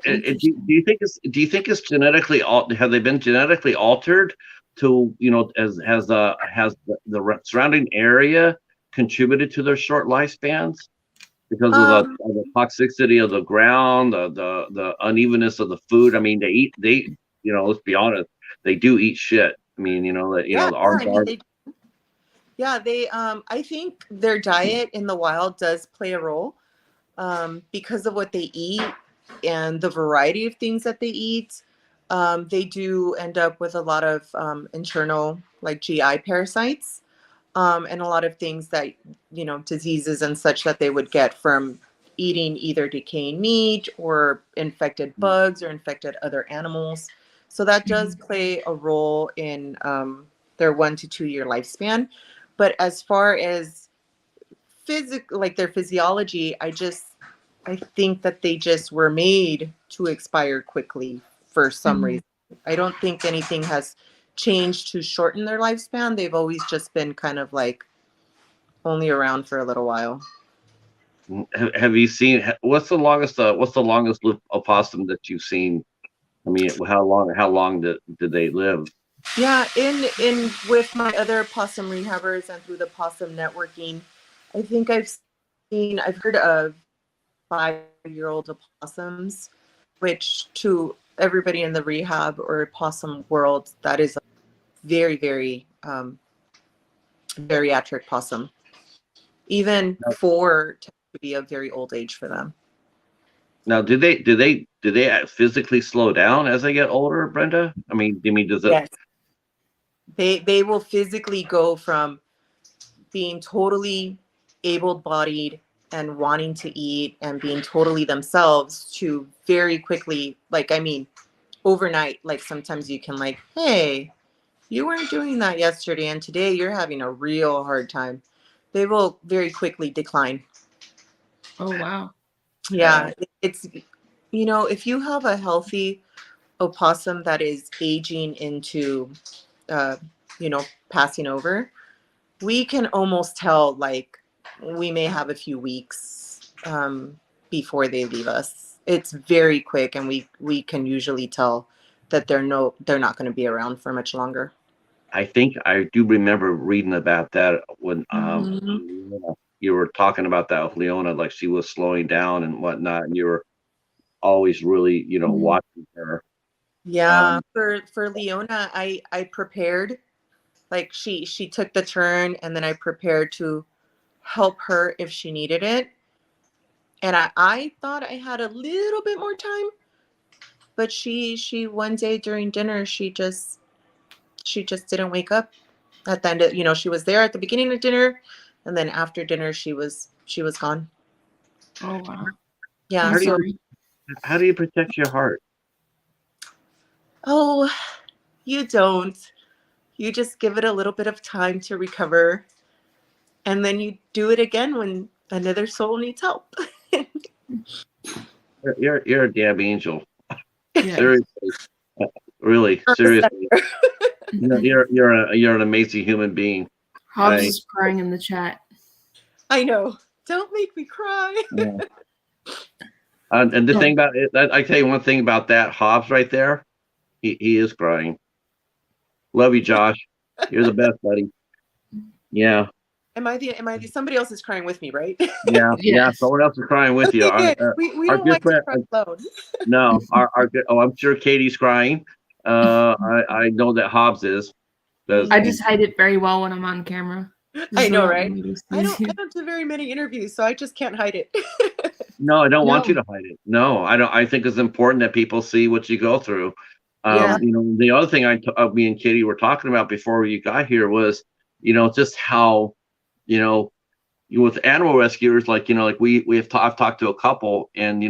Do you think it's genetically have they been genetically altered to as has the surrounding area contributed to their short lifespans because of the toxicity of the ground, the unevenness of the food? I mean, let's be honest, they do eat shit. I mean, I think their diet in the wild does play a role because of what they eat and the variety of things that they eat. They do end up with a lot of internal like GI parasites and a lot of things that, diseases and such that they would get from eating either decaying meat or infected bugs or infected other animals. So that does play a role in their 1 to 2 year lifespan. But as far as their physiology, I think that they just were made to expire quickly for some reason. I don't think anything has changed to shorten their lifespan. They've always just been kind of like only around for a little while. Have you seen what's the longest lived opossum that you've seen? I mean, how long did they live? Yeah, in with my other possum rehabbers and through the possum networking, I think I've heard of 5-year-old opossums, which to everybody in the rehab or possum world, that is a very, very bariatric possum. Even 4 tends to be a very old age for them. Now, do they physically slow down as they get older, Brenda? I mean, does it? Yes. They will physically go from being totally able-bodied and wanting to eat and being totally themselves to very quickly, overnight, sometimes you can hey, you weren't doing that yesterday and today you're having a real hard time. They will very quickly decline. Oh, wow. Yeah. It's, if you have a healthy opossum that is aging into, uh, passing over, we can almost tell, like, we may have a few weeks before they leave us. It's very quick, and we can usually tell that they're not going to be around for much longer. I think I do remember reading about that when Mhm. you were talking about that with Leona, like she was slowing down and whatnot, and you were always really, Mhm. watching her. Yeah, Um, for Leona, I prepared, like, she took the turn, and then I prepared to help her if she needed it. And I thought I had a little bit more time, but she one day during dinner, she just didn't wake up at the end of, she was there at the beginning of dinner, and then after dinner she was gone. Oh wow. Yeah, I'm how do you so, sorry. how do you protect your heart? oh, you don't. You just give it a little bit of time to recover, and then you do it again when another soul needs help. You're a damn angel. Yeah. Seriously, really, I'm a seriously. sucker. You're an amazing human being. Hobbs I is crying in the chat. I know. Don't make me cry. yeah. And the thing Oh, about it, I tell you one thing about that Hobbs right there. He is crying. Love you, Josh. You're the best, buddy. Yeah, Am I the somebody else is crying with me, right? yeah. yes. Someone else is crying with you. Okay, good. We Our don't good like to friend. cry alone. No, our good. Oh, I'm sure Katie's crying. I know that Hobbs is. Does I he? just hide it very well when I'm on camera. I So know, that right? nobody I sees don't I you. don't do very many interviews, so I just can't hide it. No, I don't want you No. to hide it. No, I don't. I think it's important that people see what you go through. Yeah. The other thing me and Katie were talking about before you got here was, just how, you know, with animal rescuers, like, like I've talked to a couple, and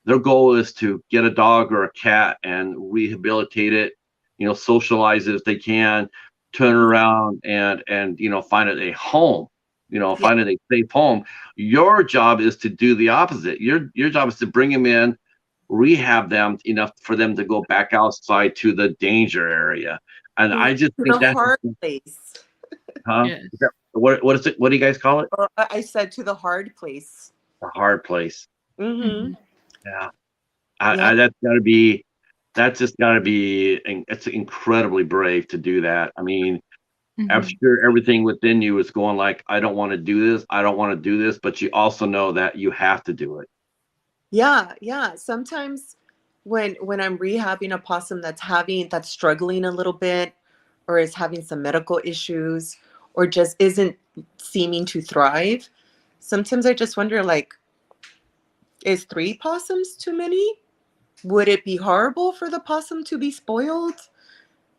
their goal is to get a dog or a cat and rehabilitate it, socialize it if they can, turn it around and find it a home, Yeah. find it a safe home. Your job is to do the opposite. Your job is to bring them in, rehab them enough for them to go back outside to the danger area. And To I just to think the that's, hard place. huh? Yes. What is it? What do you guys call it? I said to the hard place. The hard place. Mm-hmm. Mhm. Yeah. Yeah. That's just got to be, it's incredibly brave to do that. I mean, I'm Mhm. sure everything within you is going like, I don't want to do this. I don't want to do this, but you also know that you have to do it. Yeah. Yeah. Sometimes when I'm rehabbing a possum that's struggling a little bit, or is having some medical issues, or just isn't seeming to thrive, sometimes I just wonder, like, is 3 possums too many? Would it be horrible for the possum to be spoiled?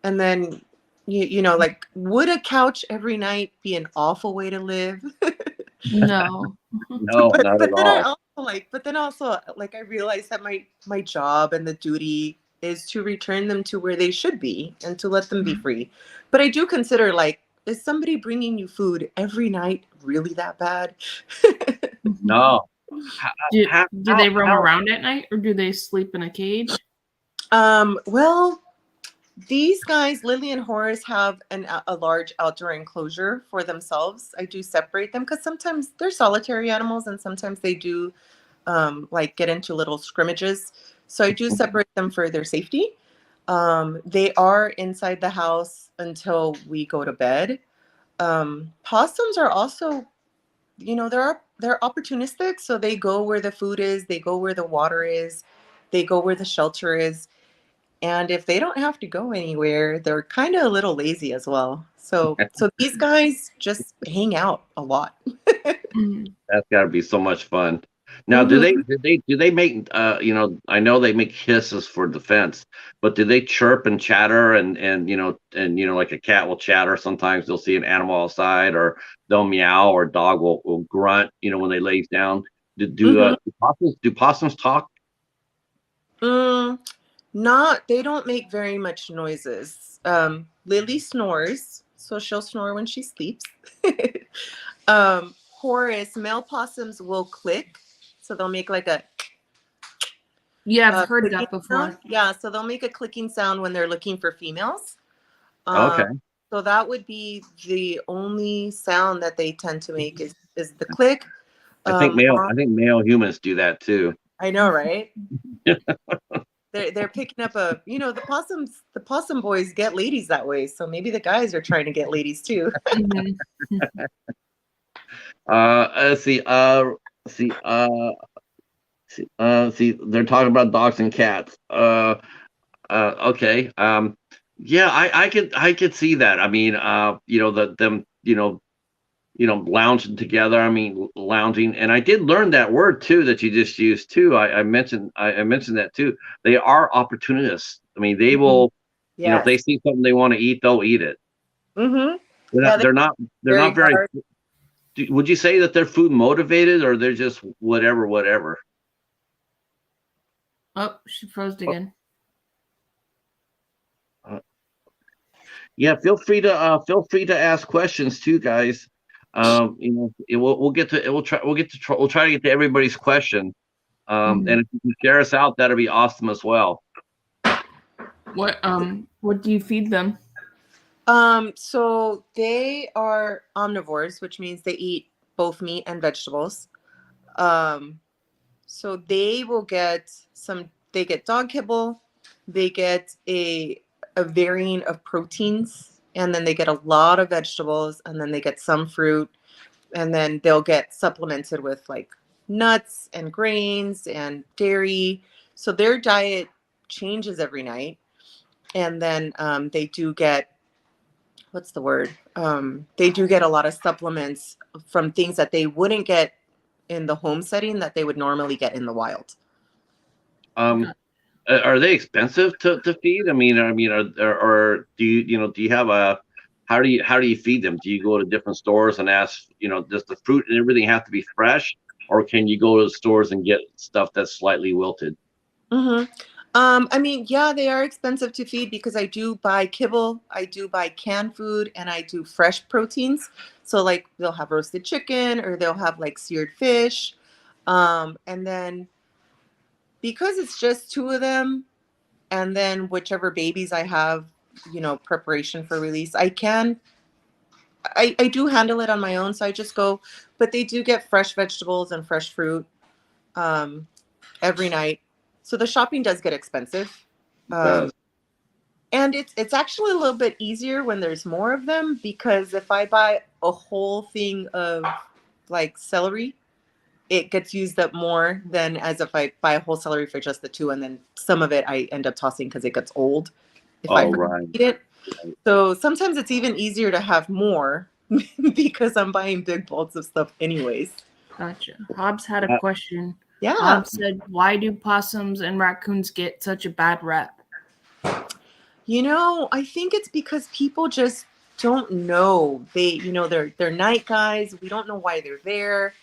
And then, like, would a couch every night be an awful way to live? No. No, but not at but then I all. also like I realize that my job and the duty is to return them to where they should be and to let them be free. But I do consider, like, is somebody bringing you food every night really that bad? No. How, Do how, do they roam how, around at night or do they sleep in a cage? Well, these guys, Lily and Horace, have a large outdoor enclosure for themselves. I do separate them because sometimes they're solitary animals, and sometimes they do, like, get into little scrimmages. So I do separate them for their safety. They are inside the house until we go to bed. Possums are also, they're opportunistic, so they go where the food is, they go where the water is, they go where the shelter is. And if they don't have to go anywhere, they're kind of a little lazy as well. So these guys just hang out a lot. Mhm. that's got to be so much fun. Now, Mhm. do they make, I know they make hisses for defense, but do they chirp and chatter and like a cat will chatter? Sometimes they'll see an animal outside, or they'll meow, or dog will grunt, when they lays down. Mhm. Do possums talk? Mm, they don't make very much noises. Lily snores, so she'll snore when she sleeps. Horace, male possums will click, so they'll make like a Yeah, I've heard clicking that before. sound. Yeah, so they'll make a clicking sound when they're looking for females. Okay. So that would be the only sound that they tend to make is the click. I think male humans do that too. I know, right? They're picking up the possum boys get ladies that way, so maybe the guys are trying to get ladies too. Mhm. Let's see. See. See. They're talking about dogs and cats. Okay. Yeah, I could see that. I mean, them, lounging together. I mean, lounging, and I did learn that word too that you just used too. I mentioned that too. They are opportunists. I mean, they will, if Yes. they see something they want to eat, they'll eat it. Mm-hmm. They're Yeah, not. They're not. They're very not very. hard. Would you say that they're food motivated, or they're just whatever? Oh, she froze again. Yeah, feel free to ask questions too, guys. We'll get to we'll try to get to everybody's question. And if you can share us out, that'll be awesome as well. What do you feed them? So they are omnivores, which means they eat both meat and vegetables. So they will get they get dog kibble, they get a varying of proteins, and then they get a lot of vegetables, and then they get some fruit, and then they'll get supplemented with like nuts and grains and dairy. So their diet changes every night. And then they do get, what's the word? They do get a lot of supplements from things that they wouldn't get in the home setting that they would normally get in the wild. Are they expensive to feed? I mean, or do you have a how do you feed them? Do you go to different stores and ask, does the fruit and everything have to be fresh, or can you go to the stores and get stuff that's slightly wilted? Mm-hmm. I mean, yeah, they are expensive to feed because I do buy kibble, I do buy canned food, and I do fresh proteins. So like they'll have roasted chicken or they'll have like seared fish. And then because it's just two of them, and then whichever babies I have, preparation for release, I do handle it on my own. So I just go, but they do get fresh vegetables and fresh fruit every night. So the shopping does get expensive. And it's actually a little bit easier when there's more of them, because if I buy a whole thing of like celery, it gets used up more than as if I buy a whole celery for just the two, and then some of it I end up tossing because it gets old if I eat it. So sometimes it's even easier to have more because I'm buying big bulks of stuff anyways. Gotcha. Hobbs had a question. Yeah. Hobbs said, why do possums and raccoons get such a bad rep? I think it's because people just don't know. They're night guys. We don't know why they're there.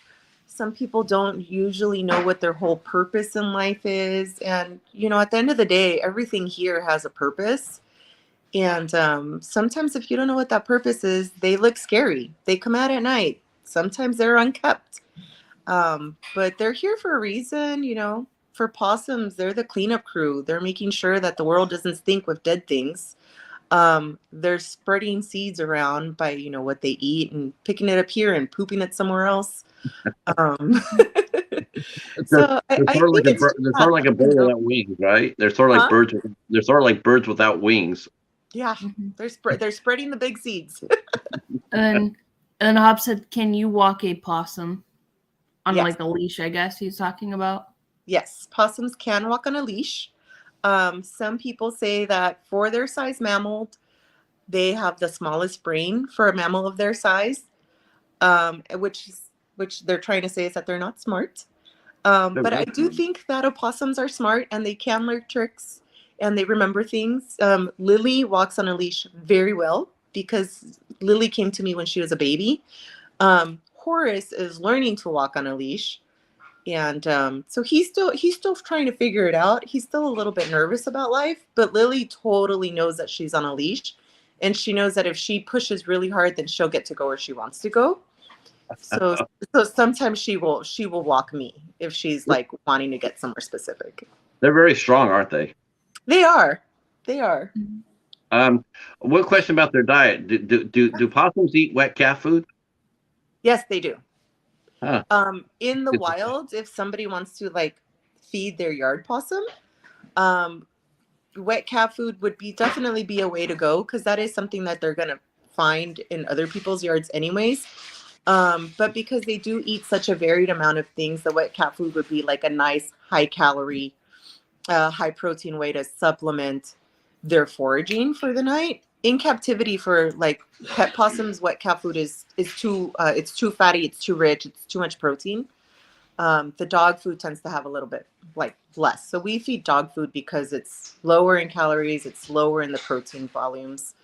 Some people don't usually know what their whole purpose in life is. And, at the end of the day, everything here has a purpose. And sometimes if you don't know what that purpose is, they look scary. They come out at night. Sometimes they're unkept. But they're here for a reason, For possums, they're the cleanup crew. They're making sure that the world doesn't stink with dead things. They're spreading seeds around by, what they eat and picking it up here and pooping it somewhere else. So they're sort of like a bird without wings, right? They're sort of like birds. They're sort of like birds without wings. Yeah, they're spreading the big seeds. And Hobbs said, "Can you walk a possum on like a leash?" I guess he's talking about. Yes, possums can walk on a leash. Some people say that for their size mammal, they have the smallest brain for a mammal of their size, which they're trying to say is that they're not smart. But I do think that opossums are smart and they can learn tricks and they remember things. Lily walks on a leash very well because Lily came to me when she was a baby. Horace is learning to walk on a leash. And so he's still trying to figure it out. He's still a little bit nervous about life, but Lily totally knows that she's on a leash. And she knows that if she pushes really hard, then she'll get to go where she wants to go. So sometimes she will walk me if she's like wanting to get somewhere specific. They're very strong, aren't they? They are. They are. One question about their diet. Do possums eat wet cat food? Yes, they do. Huh. In the wild, if somebody wants to like feed their yard possum, um, wet cat food would be definitely be a way to go because that is something that they're gonna find in other people's yards anyways. But because they do eat such a varied amount of things, the wet cat food would be like a nice high calorie, high protein way to supplement their foraging for the night. In captivity for like pet possums, wet cat food is too it's too fatty, it's too rich, it's too much protein. The dog food tends to have a little bit like less. So we feed dog food because it's lower in calories, it's lower in the protein volumes.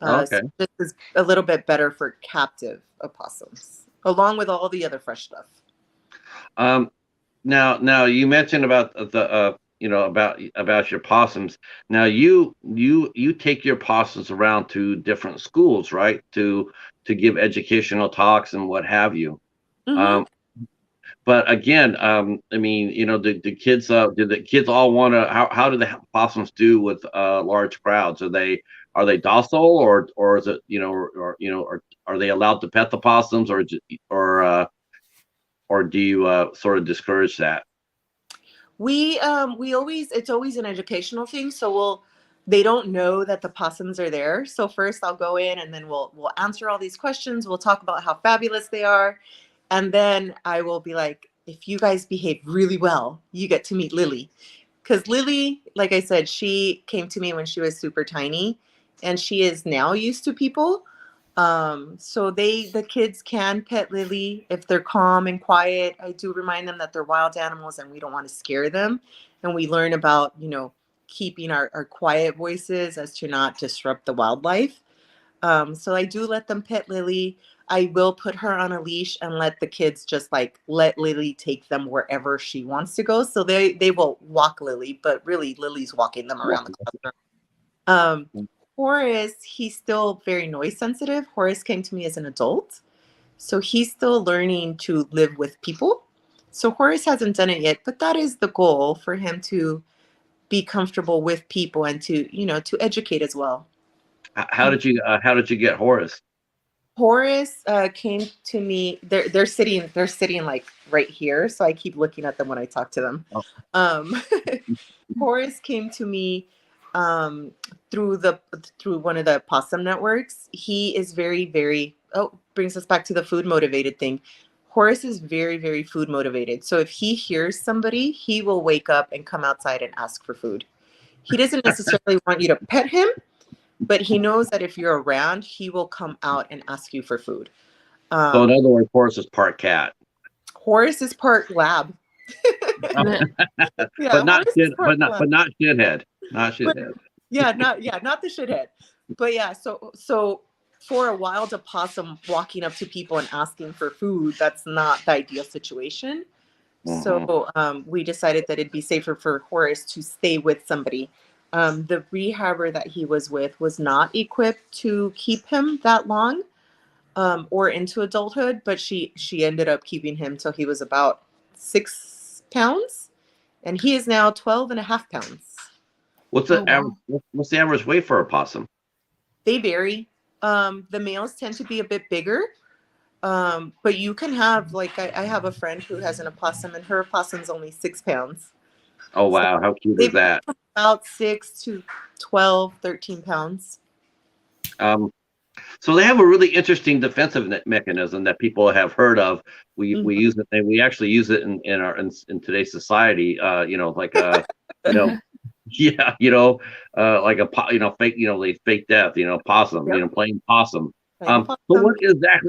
Okay. So this is a little bit better for captive opossums, along with all the other fresh stuff. Um, now you mentioned about the about your possums. Now you take your possums around to different schools, right? To give educational talks and what have you. Mm-hmm. Um, but again, I mean, the kids, do the kids all want to? How do the possums do with large crowds? Are they docile, or is it or are they allowed to pet the possums, or or do you sort of discourage that? We always it's always an educational thing. So they don't know that the possums are there. So first I'll go in and then we'll answer all these questions. We'll talk about how fabulous they are. And then I will be like, if you guys behave really well, you get to meet Lily. Because Lily, like I said, she came to me when she was super tiny and she is now used to people. So the kids can pet Lily if they're calm and quiet. I do remind them that they're wild animals and we don't want to scare them. And we learn about, keeping our quiet voices as to not disrupt the wildlife. So I do let them pet Lily. I will put her on a leash and let the kids just like let Lily take them wherever she wants to go. So they will walk Lily, but really Lily's walking them around the classroom. Um, Horace, he's still very noise sensitive. Horace came to me as an adult. So he's still learning to live with people. So Horace hasn't done it yet, but that is the goal for him to be comfortable with people and to educate as well. How did you get Horace? Horace came to me. They're sitting like right here, so I keep looking at them when I talk to them. Oh, Um, Horace came to me um, through one of the possum networks. He is very, very. Oh, brings us back to the food motivated thing. Horace is very, very food motivated. So if he hears somebody, he will wake up and come outside and ask for food. He doesn't necessarily want you to pet him, but he knows that if you're around, he will come out and ask you for food. so in Um, other words, Horace is part cat, Horace is part lab. Yeah, but not Horace is shit, part lab. but not shithead, not But shithead. not the shithead. But yeah, so for a wild opossum walking up to people and asking for food, that's not the ideal situation. Mhm. So we decided that it'd be safer for Horace to stay with somebody. The rehabber that he was with was not equipped to keep him that long or into adulthood, but she ended up keeping him till he was about 6 pounds, and he is now 12 and a half pounds. What's Oh the average? wow. What's the average weight for a possum? They vary. The males tend to be a bit bigger, but you can have like I have a friend who has an opossum, and her opossum's only 6 pounds. Oh So wow, how cute they is vary that? from about 6 to 12, 13 pounds. Um, so they have a really interesting defensive mechanism that people have heard of. We Mhm. use it, and we actually use it in today's society. Like you know, yeah, like fake, they fake death, possum, Yep. playing possum. Playing So possum.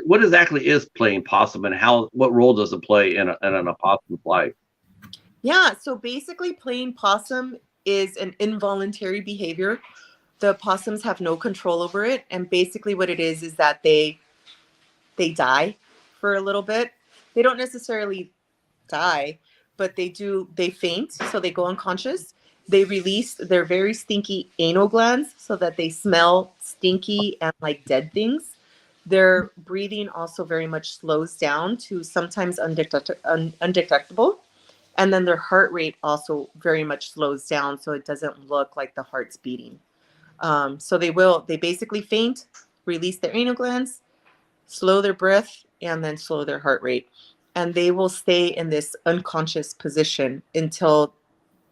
what exactly is playing possum, and what role does it play in an opossum's life? Yeah, so basically playing possum is an involuntary behavior. The possums have no control over it, and basically what it is that they die for a little bit. They don't necessarily die, but they faint, so they go unconscious. They release their very stinky anal glands so that they smell stinky and like dead things. Their breathing also very much slows down to sometimes undetectable. And then their heart rate also very much slows down, so it doesn't look like the heart's beating. So they basically faint, release their anal glands, slow their breath, and then slow their heart rate. And they will stay in this unconscious position until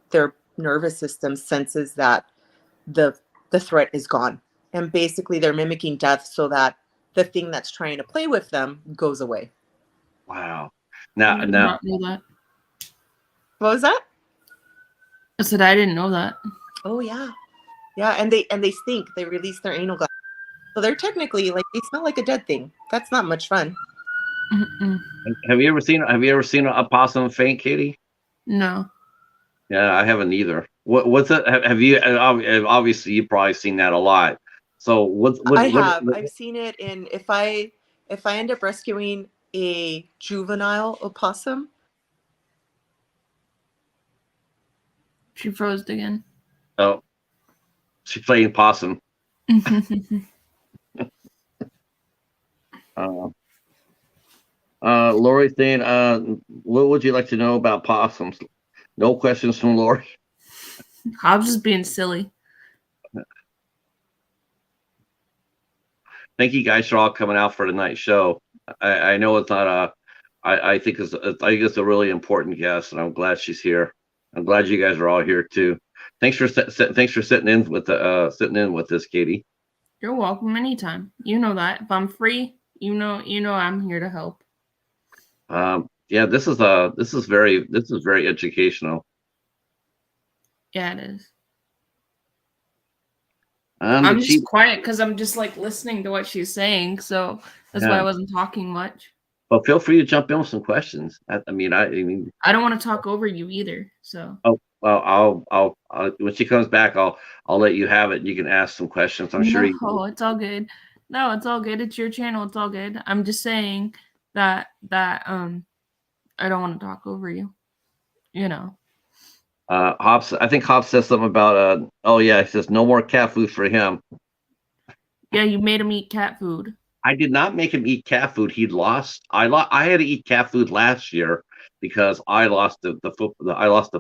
their nervous system senses that the threat is gone. And basically they're mimicking death so that the thing that's trying to play with them goes away. Wow. I did not know that. What was that? I said I didn't know that. Oh yeah. Yeah, and they stink. They release their anal glands. So they're technically like they smell like a dead thing. That's not much fun. Mm-mm. Have you ever seen a possum faint, Katie? No. Yeah, I haven't either. What's it? Have you? Obviously, you've probably seen that a lot. So I've seen it in if I end up rescuing a juvenile opossum. She froze again. Oh, she's playing possum. Lori's saying, what would you like to know about possums? No questions from Lori. I was just being silly. Thank you guys for all coming out for tonight's show. I know it's not I think it's a really important guest, and I'm glad she's here. I'm glad you guys are all here too. Thanks for sitting in with this, Katie. You're welcome anytime. You know that. If I'm free, you know I'm here to help. Yeah, this is very educational. Yeah, it is. I'm just quiet because I'm just like listening to what she's saying, so that's why I wasn't talking much. But feel free to jump in with some questions. I mean, I don't want to talk over you either. So. Oh well, I'll when she comes back, I'll let you have it. You can ask some questions. I'm sure. Oh, it's all good. No, it's all good. It's your channel. It's all good. I'm just saying that I don't want to talk over you. You know. Hobbs, I think Hobbs says something about oh yeah, he says no more cat food for him. Yeah, you made him eat cat food. I did not make him eat cat food. He lost. I had to eat cat food last year because I lost the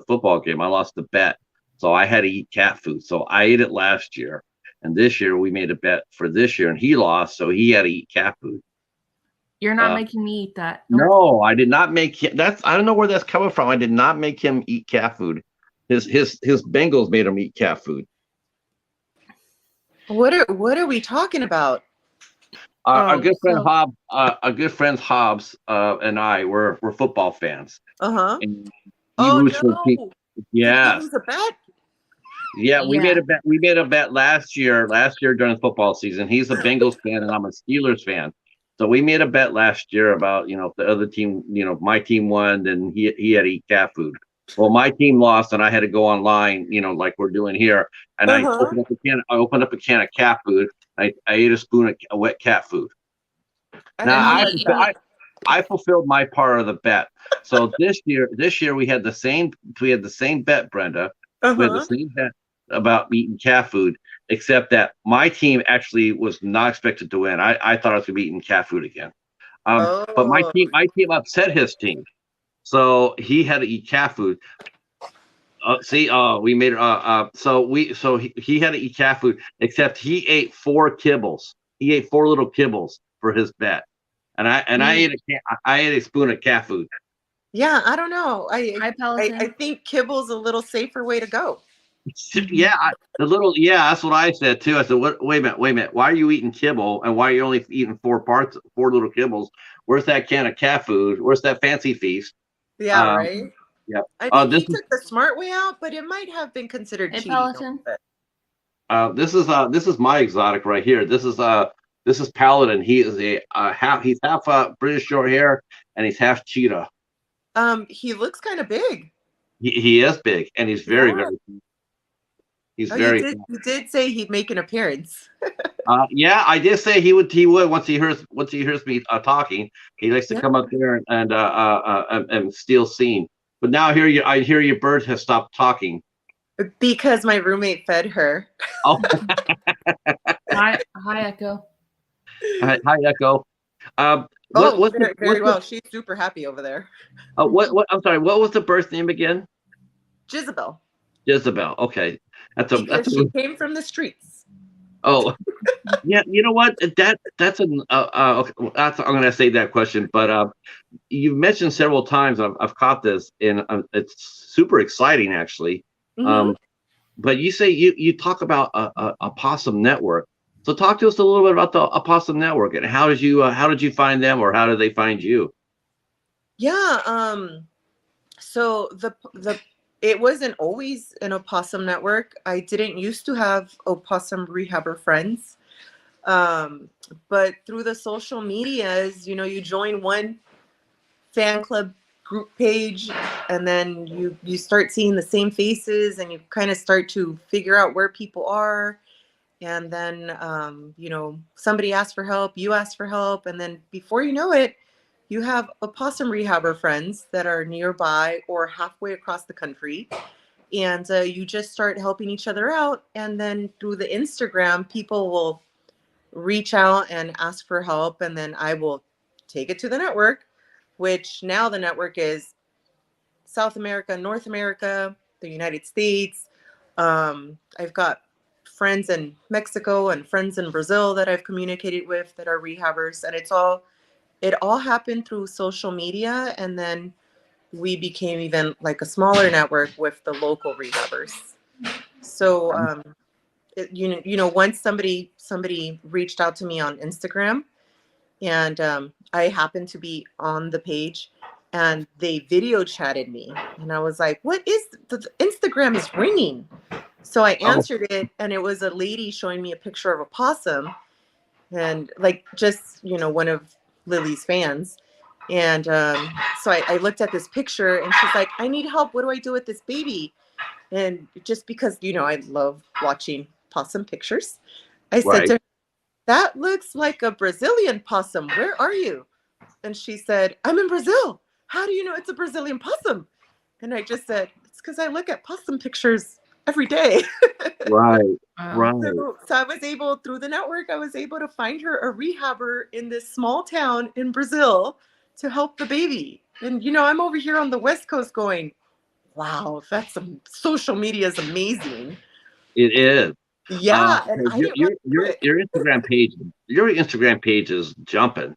football game. I lost the bet, so I had to eat cat food. So I ate it last year, and this year we made a bet for this year, and he lost, so he had to eat cat food. You're not making me eat that. No, I did not make him. I don't know where that's coming from. I did not make him eat cat food. His Bengals made him eat cat food. What are we talking about? Our good friend Hobbs, and I were football fans. Uh-huh. Oh no! Yeah. Was a bet? Yeah, we made a bet. We made a bet last year during the football season. He's a Bengals fan, and I'm a Steelers fan. So we made a bet last year about if the other team, my team won, then he had to eat cat food. Well, my team lost, and I had to go online, like we're doing here, and I opened up a can of cat food. I ate a spoon of wet cat food. Now I fulfilled my part of the bet. So this year we had the same bet, Brenda. We had the same bet about eating cat food, except that my team actually was not expected to win. I thought I was gonna be eating cat food again. But my team upset his team. So he had to eat cat food. We made it. So he had to eat cat food, except he ate 4 kibbles. He ate 4 little kibbles for his bet, and I ate a spoon of cat food. Yeah, I don't know. I think kibble's a little safer way to go. Yeah, that's what I said too. I said, wait a minute. Why are you eating kibble, and why are you only eating 4 little kibbles? Where's that can of cat food? Where's that fancy feast? Yeah, right. Yeah. I think he took the smart way out, but it might have been considered cheating. This is my exotic right here. This is Paladin. He is he's half British short hair, and he's half cheetah. He looks kind of big. He is big, and he's very He's very. You did say he'd make an appearance. Yeah, I did say he would once he hears me talking. He likes to come up there and steal scene. But now I hear your bird has stopped talking. Because my roommate fed her. Oh. Hi, Echo. Hi, Echo. What what's the Very well. She's super happy over there. what I'm sorry, what was the birth name again? Jezebel. Jezebel. Okay. Because she came from the streets. Oh, yeah, you know what? That's an okay, well, that's I'm gonna save that question, but you've mentioned several times I've caught this and it's super exciting actually. Mm-hmm. But you say you talk about a possum network. So talk to us a little bit about the Possum Network and how did you find them or how did they find you? Yeah. So the it wasn't always an opossum network. I didn't used to have opossum rehabber friends. But through the social medias, you join one fan club group page and then you start seeing the same faces and you kind of start to figure out where people are. And then, somebody asks for help, you ask for help. And then before you know it, you have opossum rehabber friends that are nearby or halfway across the country. And you just start helping each other out. And then through the Instagram, people will reach out and ask for help. And then I will take it to the network, which now the network is South America, North America, the United States. I've got friends in Mexico and friends in Brazil that I've communicated with that are rehabbers, and it all happened through social media, and then we became even like a smaller network with the local rehabbers. So, once somebody reached out to me on Instagram, and I happened to be on the page, and they video chatted me, and I was like, "What is the Instagram is ringing?" So I Oh, answered it, and it was a lady showing me a picture of a possum, and like just one of Lily's fans. And so I looked at this picture, and she's like, "I need help. What do I do with this baby?" And just because I love watching possum pictures, I said right. to her, "That looks like a Brazilian possum. Where are you?" And she said, "I'm in Brazil. How do you know it's a Brazilian possum?" And I just said, "It's because I look at possum pictures every day." Right. Wow. Right. So I was able, through the network, I was able to find her a rehabber in this small town in Brazil to help the baby. And, I'm over here on the West Coast going, wow, social media is amazing. It is. Yeah. And 'Cause I didn't really do it. Your Instagram page is jumping.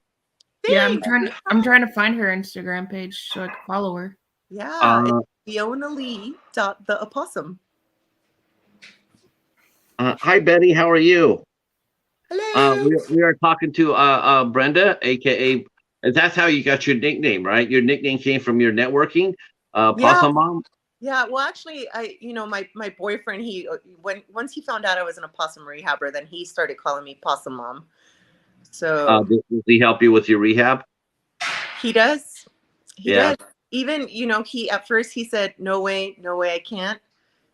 Yeah, Thanks. I'm trying to find her Instagram page so I can follow her. Yeah. It's Uh, Leona Lee the opossum. Hi Betty, how are you? Hello. We are talking to Brenda, aka that's how you got your nickname, right? Your nickname came from your networking, Yeah. Possum Mom. Yeah, well, actually, my boyfriend, once he found out I was an opossum rehabber, then he started calling me PossumMom. So Does he help you with your rehab? he does, he Yeah, does. Even he at first he said, "No way, no way, I can't."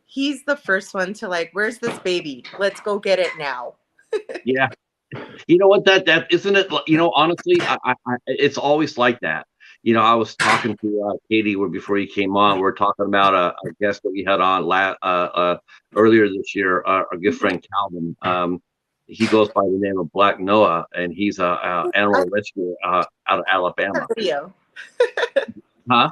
He's the first one to like, "Where's this baby? Let's go get it now." yeah. You know what? That isn't it. You know, honestly, it's always like that. You know, I was talking to Katie before you came on. We're talking about a guest that we had on earlier this year. Our good friend Calvin. He goes by the name of Black Noah, and he's a I animal rescuer out of that Alabama. video. Huh?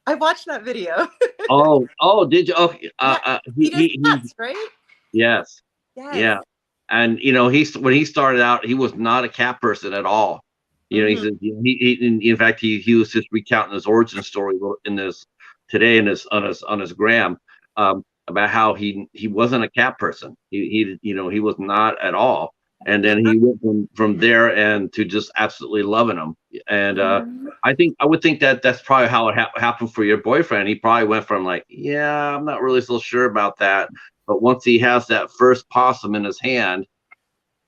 I watched that video. Oh, did you? Okay. Yeah, he does cats, right? Yes, Yes. yeah. And he's when he started out, he was not a cat person at all. He Hmm. said in fact he was just recounting his origin story in this today in his on his gram about how he wasn't a cat person. He was not at all. And Yeah. then he went from there and to just absolutely loving them. And Mhm. I would think that that's probably how it happened for your boyfriend. He probably went from like, yeah, I'm not really so sure about that. But once he has that first possum in his hand,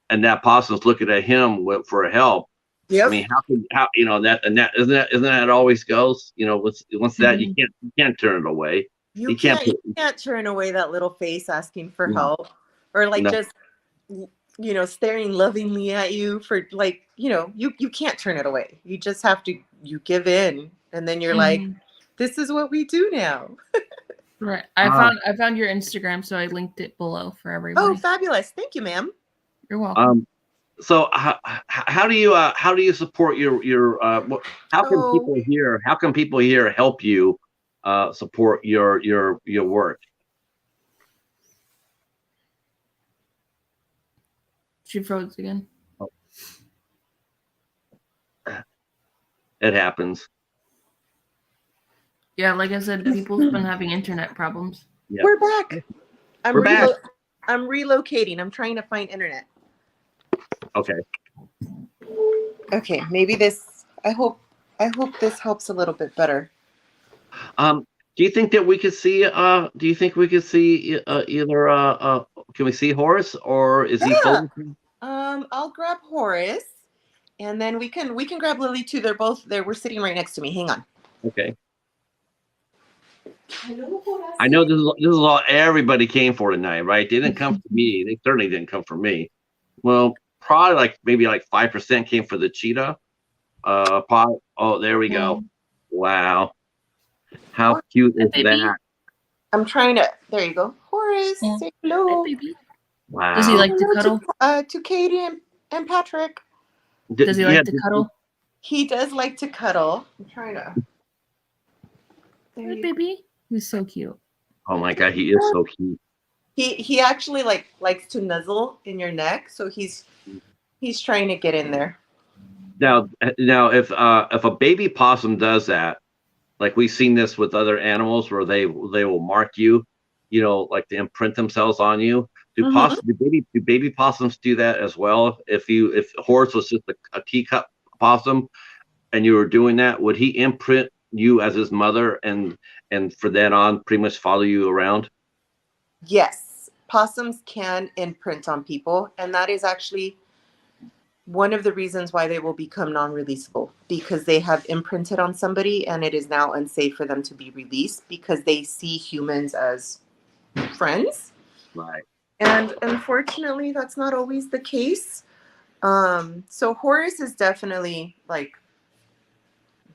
and that possum's looking at him for help, I Yep. mean, how that and that isn't that it always goes? Once that Mhm. you can't turn it away. You You can't can't you put can't turn away that little face asking for no help, or like no. just staring lovingly at you for like you can't turn it away. You just have to you give in, and then you're like, Mhm. this is what we do now. Right. Uh, I found your Instagram, so I linked it below for Oh, everybody. fabulous. Thank you, ma'am. You're welcome. um, So how do you support your how can So people here help you support your work? She froze again. It happens. Yeah, like I said, people's been having internet problems. Yeah. we're back. We're back. I'm relocating. I'm trying to find internet. Okay. Okay, maybe this. I hope this helps a little bit better. Do you think that we could see? Do you think we could see either? Can we see Horace, or is he Yeah. focusing? I'll grab Horace, and then we can grab Lily too. They're both there. We're sitting right next to me. Hang on. Okay. Hello, Horace. I know this is all everybody came for tonight, right? They didn't come for me. They certainly didn't come for me. Well, probably maybe 5% came for the cheetah. Oh, there we go. Wow. How cute is that? I'm trying to. There you go, Horace. Yeah. Say hello. Hey, baby. Wow. Does he like to cuddle? To Katie and Patrick. Does he like to cuddle? He does like to cuddle. I'm trying to. Hey, baby. He's so cute. Oh my God, he is so cute. He actually likes to nuzzle in your neck, so he's trying to get in there. Now, if a baby possum does that, like we've seen this with other animals where they will mark you, like to imprint themselves on you. Do baby possums do that as well? If Horace was just a teacup possum and you were doing that, would he imprint you as his mother and from then on pretty much follow you around? Yes, possums can imprint on people, and that is actually one of the reasons why they will become non-releasable, because they have imprinted on somebody and it is now unsafe for them to be released because they see humans as friends. Right. And unfortunately, that's not always the case. So Horace is definitely like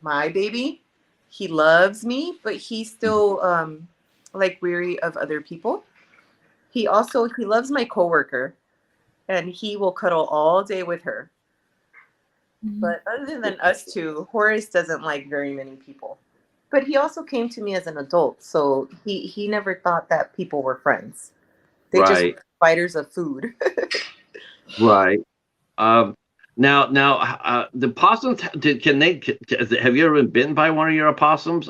my baby. He loves me, but he's still weary of other people. He loves my coworker, and he will cuddle all day with her. But other than us two, Horace doesn't like very many people. But he also came to me as an adult, so he never thought that people were friends. They just were fighters of food. Right. Now, the possums, have you ever been bitten by one of your opossums?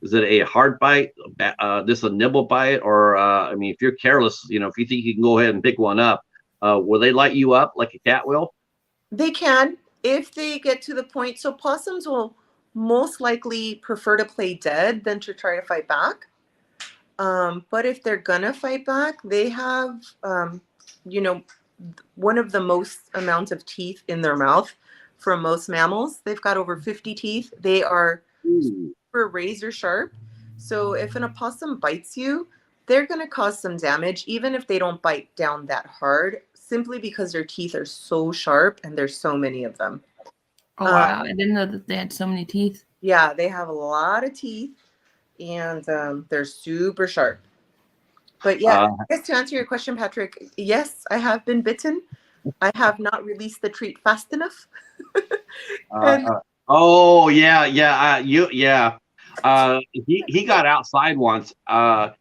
Is it a hard bite, just a nibble bite, or if you're careless, if you think you can go ahead and pick one up, will they light you up like a cat will? They can, if they get to the point. So possums will most likely prefer to play dead than to try to fight back. But if they're gonna fight back, they have, one of the most amount of teeth in their mouth for most mammals. They've got over 50 teeth. They are super razor sharp. So if an opossum bites you, they're going to cause some damage, even if they don't bite down that hard, simply because their teeth are so sharp and there's so many of them. Oh, wow. I didn't know that they had so many teeth. Yeah, they have a lot of teeth, and they're super sharp. But yeah, I guess to answer your question, Patrick, yes, I have been bitten. I have not released the treat fast enough. Oh yeah. He got outside once, and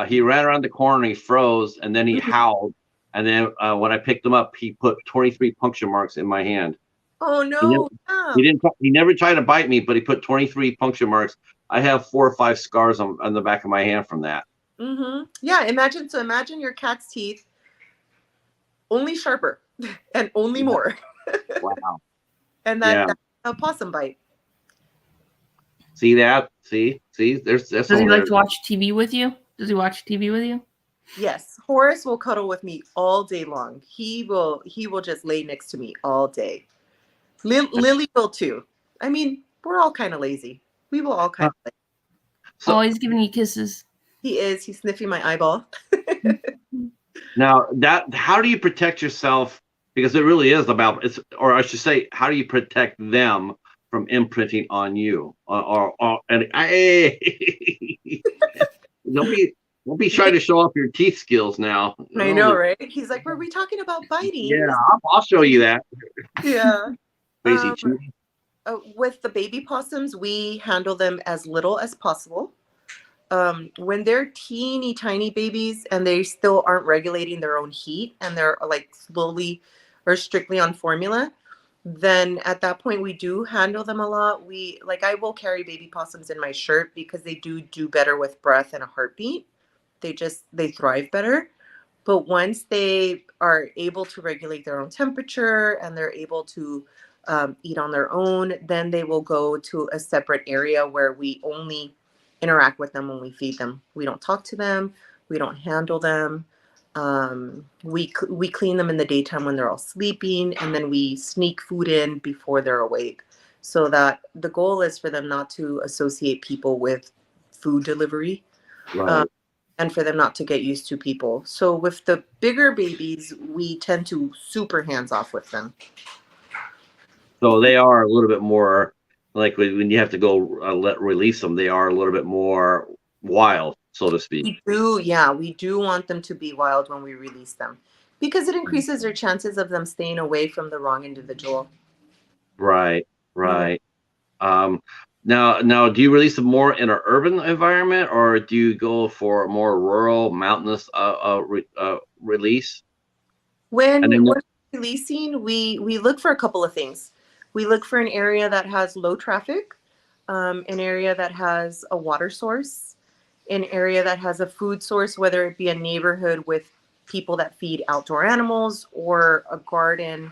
he ran around the corner and he froze, and then he howled, and then when I picked him up, he put 23 puncture marks in my hand. Oh no! He never tried to bite me, but he put 23 puncture marks. I have 4 or 5 scars on the back of my hand from that. Yeah, imagine your cat's teeth, only sharper and only more. Wow. And that's a possum bite. See that? See? Does he like to watch TV with you? Does he watch TV with you? Yes, Horace will cuddle with me all day long. He will just lay next to me all day. Lily will too. I mean, we're all kind of lazy. We will all kind of lazy. So, he's giving you kisses. He is. He's sniffing my eyeball. Now, how do you protect yourself? Because it really is about, or I should say, how do you protect them from imprinting on you? Don't Don't be trying to show off your teeth skills now. I know, right? He's like, were we talking about biting? Yeah, I'll show you that. Yeah. Crazy Um, Cheetah. with the baby possums, we handle them as little as possible. When they're teeny tiny babies and they still aren't regulating their own heat and they're like slowly or strictly on formula, then at that point we do handle them a lot. I will carry baby possums in my shirt because they do better with breath and a heartbeat. They thrive better. But once they are able to regulate their own temperature and they're able to eat on their own, then they will go to a separate area where we only interact with them when we feed them. We don't talk to them. We don't handle them. We clean them in the daytime when they're all sleeping, and then we sneak food in before they're awake. So that the goal is for them not to associate people with food delivery. Right. And for them not to get used to people. So with the bigger babies, we tend to super hands off with them. So they are a little bit more like when you have to go release them, they are a little bit more wild, so to speak. We do want them to be wild when we release them because it increases their chances of them staying away from the wrong individual. Right, right. Now, do you release them more in an urban environment, or do you go for a more rural, mountainous release? When And then, we're releasing, we look for a couple of things. We look for an area that has low traffic, an area that has a water source, an area that has a food source, whether it be a neighborhood with people that feed outdoor animals or a garden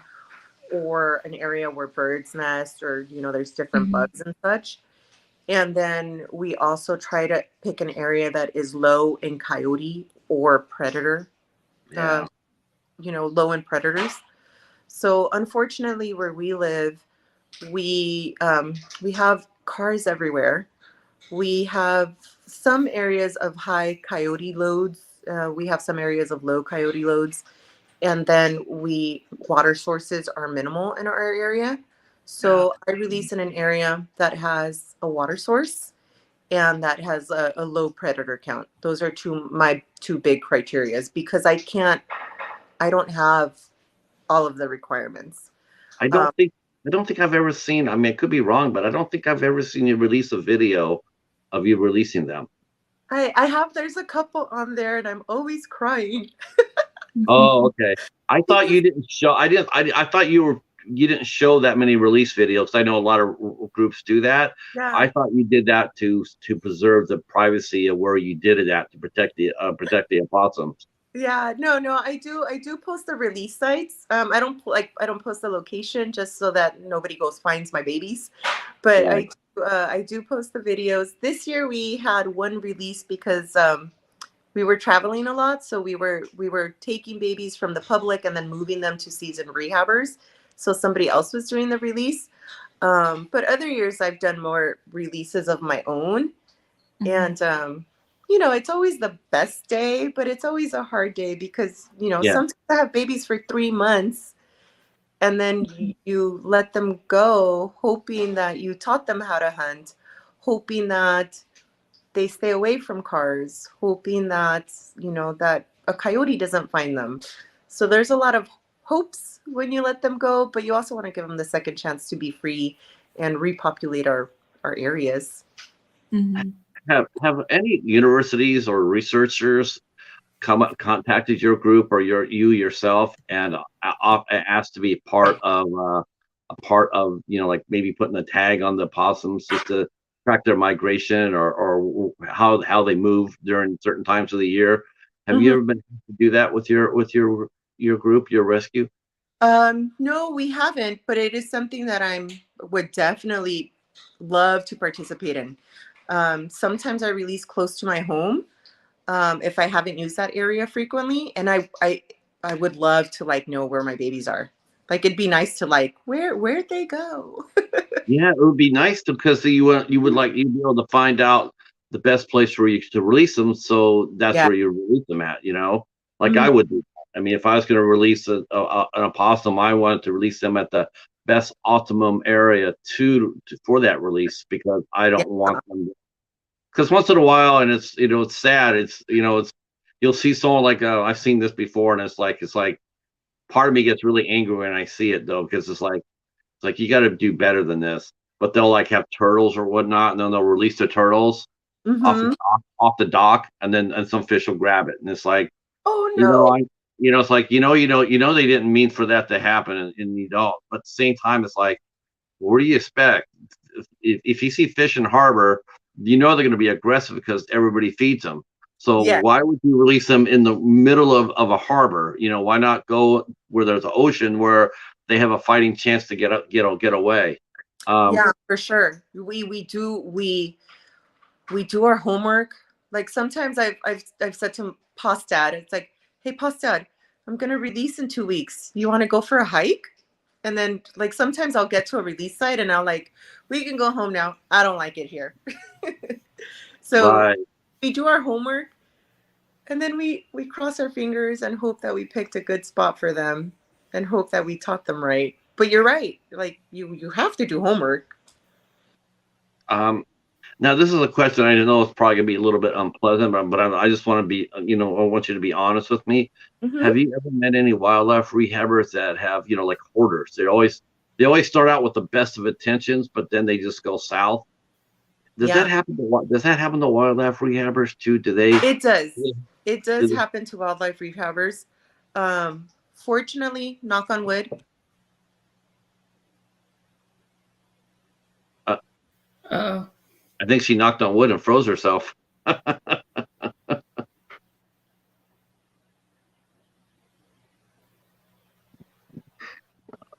or an area where birds nest or, there's different bugs and such. And then we also try to pick an area that is low in coyote or predator, yeah, low in predators. So unfortunately, where we live, we have cars everywhere. We have some areas of high coyote loads. We have some areas of low coyote loads. And then water sources are minimal in our area. So I release in an area that has a water source and that has a low predator count. Those are my two big criterias because I don't have all of the requirements. I don't think I've ever seen. I mean, I could be wrong, but I don't think I've ever seen you release a video of you releasing them. I have. There's a couple on there, and I'm always crying. Oh, okay. I thought you didn't show. I thought you didn't show that many release videos. I know a lot of groups do that. Yeah. I thought you did that to preserve the privacy of where you did it at to protect the opossums. Yeah, no, I do post the release sites. I don't post the location just so that nobody finds my babies. But Right. I do post the videos. This year we had one release because we were traveling a lot, so we were taking babies from the public and then moving them to seasoned rehabbers. So somebody else was doing the release. But other years I've done more releases of my own. And it's always the best day, but it's always a hard day because, sometimes I have babies for 3 months and then you let them go, hoping that you taught them how to hunt, hoping that they stay away from cars, hoping that, that a coyote doesn't find them. So there's a lot of hopes when you let them go, but you also want to give them the second chance to be free and repopulate our areas. Have any universities or researchers contacted your group or you yourself and asked to be part of like maybe putting a tag on the possums just to track their migration or how they move during certain times of the year? Have you ever been able to do that with your group, your rescue? No, we haven't, but it is something that would definitely love to participate in. Sometimes I release close to my home if I haven't used that area frequently, and I would love to know where my babies are. It'd be nice to where'd they go? Yeah, it would be nice because you'd be able to find out the best place for you to release them, so that's where you release them at. I would do. I mean, if I was going to release an opossum, I wanted to release them at the best optimum area for that release because I don't want them because once in a while, and it's it's sad. It's you'll see someone like I've seen this before, and it's like part of me gets really angry when I see it though, because it's like you got to do better than this. But they'll like have turtles or whatnot, and then they'll release the turtles Mm-hmm. off the dock, and some fish will grab it, and it's like Oh you know no. I it's like they didn't mean for that to happen, and you don't. But at the same time, it's like, what do you expect? If you see fish in harbor, they're going to be aggressive because everybody feeds them. So Yeah. why would you release them in the middle of a harbor? Why not go where there's an ocean where they have a fighting chance to get away? Yeah, for sure. We do our homework. Like sometimes I've said to Poss Dad, it's like, hey Poss Dad, I'm gonna release in 2 weeks. You want to go for a hike? And then like sometimes I'll get to a release site and I'll like, we can go home now. I don't like it here. So Right. we do our homework and then we cross our fingers and hope that we picked a good spot for them and hope that we taught them right. But you're right. Like you have to do homework. Now, this is a question I know it's probably gonna be a little bit unpleasant, but I just want to be, I want you to be honest with me. Mm-hmm. Have you ever met any wildlife rehabbers that have, like hoarders? They always start out with the best of intentions, but then they just go south. Yeah, Does that happen to wildlife rehabbers too? Do they? it does. Do It does they happen to wildlife rehabbers. Fortunately, knock on wood. Oh. I think she knocked on wood and froze herself.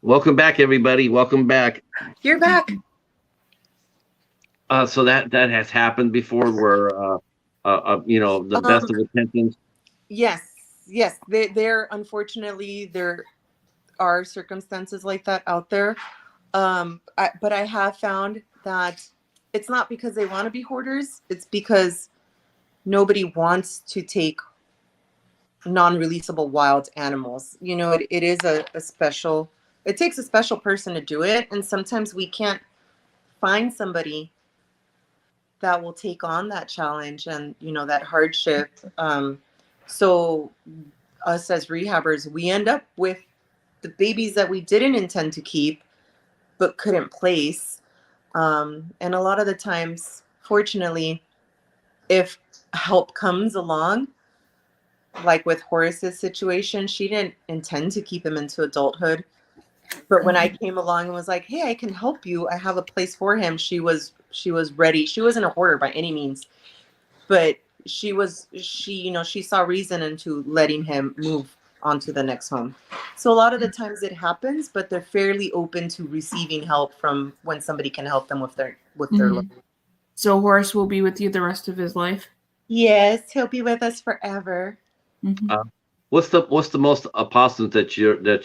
Welcome back, everybody. Welcome back. You're back. So that has happened before, where the best of intentions. Yes, yes. There unfortunately there are circumstances like that out there. But I have found that it's not because they want to be hoarders. It's because nobody wants to take non-releasable wild animals. It is a special. It takes a special person to do it, and sometimes we can't find somebody that will take on that challenge and that hardship. So us as rehabbers, we end up with the babies that we didn't intend to keep but couldn't place. And a lot of the times, fortunately, if help comes along, like with Horace's situation, she didn't intend to keep him into adulthood. But when I came along and was like, hey, I can help you, I have a place for him, she was ready. She wasn't a hoarder by any means, but she saw reason into letting him move on to the next home. So a lot of the times it happens, but they're fairly open to receiving help from when somebody can help them with their load. So Horace will be with you the rest of his life? Yes, he'll be with us forever. Mm-hmm. What's the most opossums that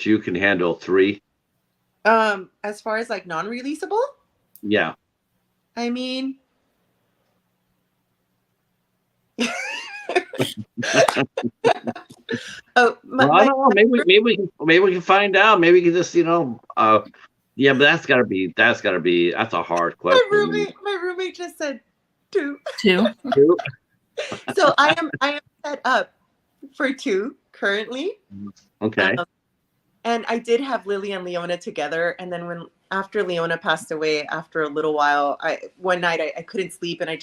you can handle? 3? As far as like non-releasable, Yeah. I mean, oh, Well, I don't know. Maybe we can find out. Maybe we can just yeah, but that's a hard question. my roommate just said 2. 2. So I am set up for 2 currently. Okay. And I did have Lily and Leona together, and then after Leona passed away, after a little while, one night I couldn't sleep, and I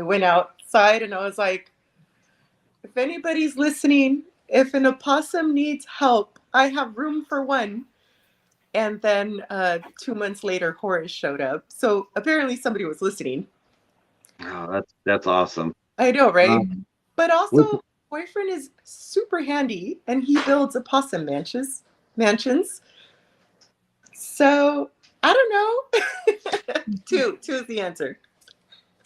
went outside and I was like, if anybody's listening, if an opossum needs help, I have room for one. And then 2 months later, Horace showed up. So apparently somebody was listening. Oh, that's awesome. I know, right? But also, boyfriend is super handy, and he builds opossum mansions. So I don't know. 2 is the answer.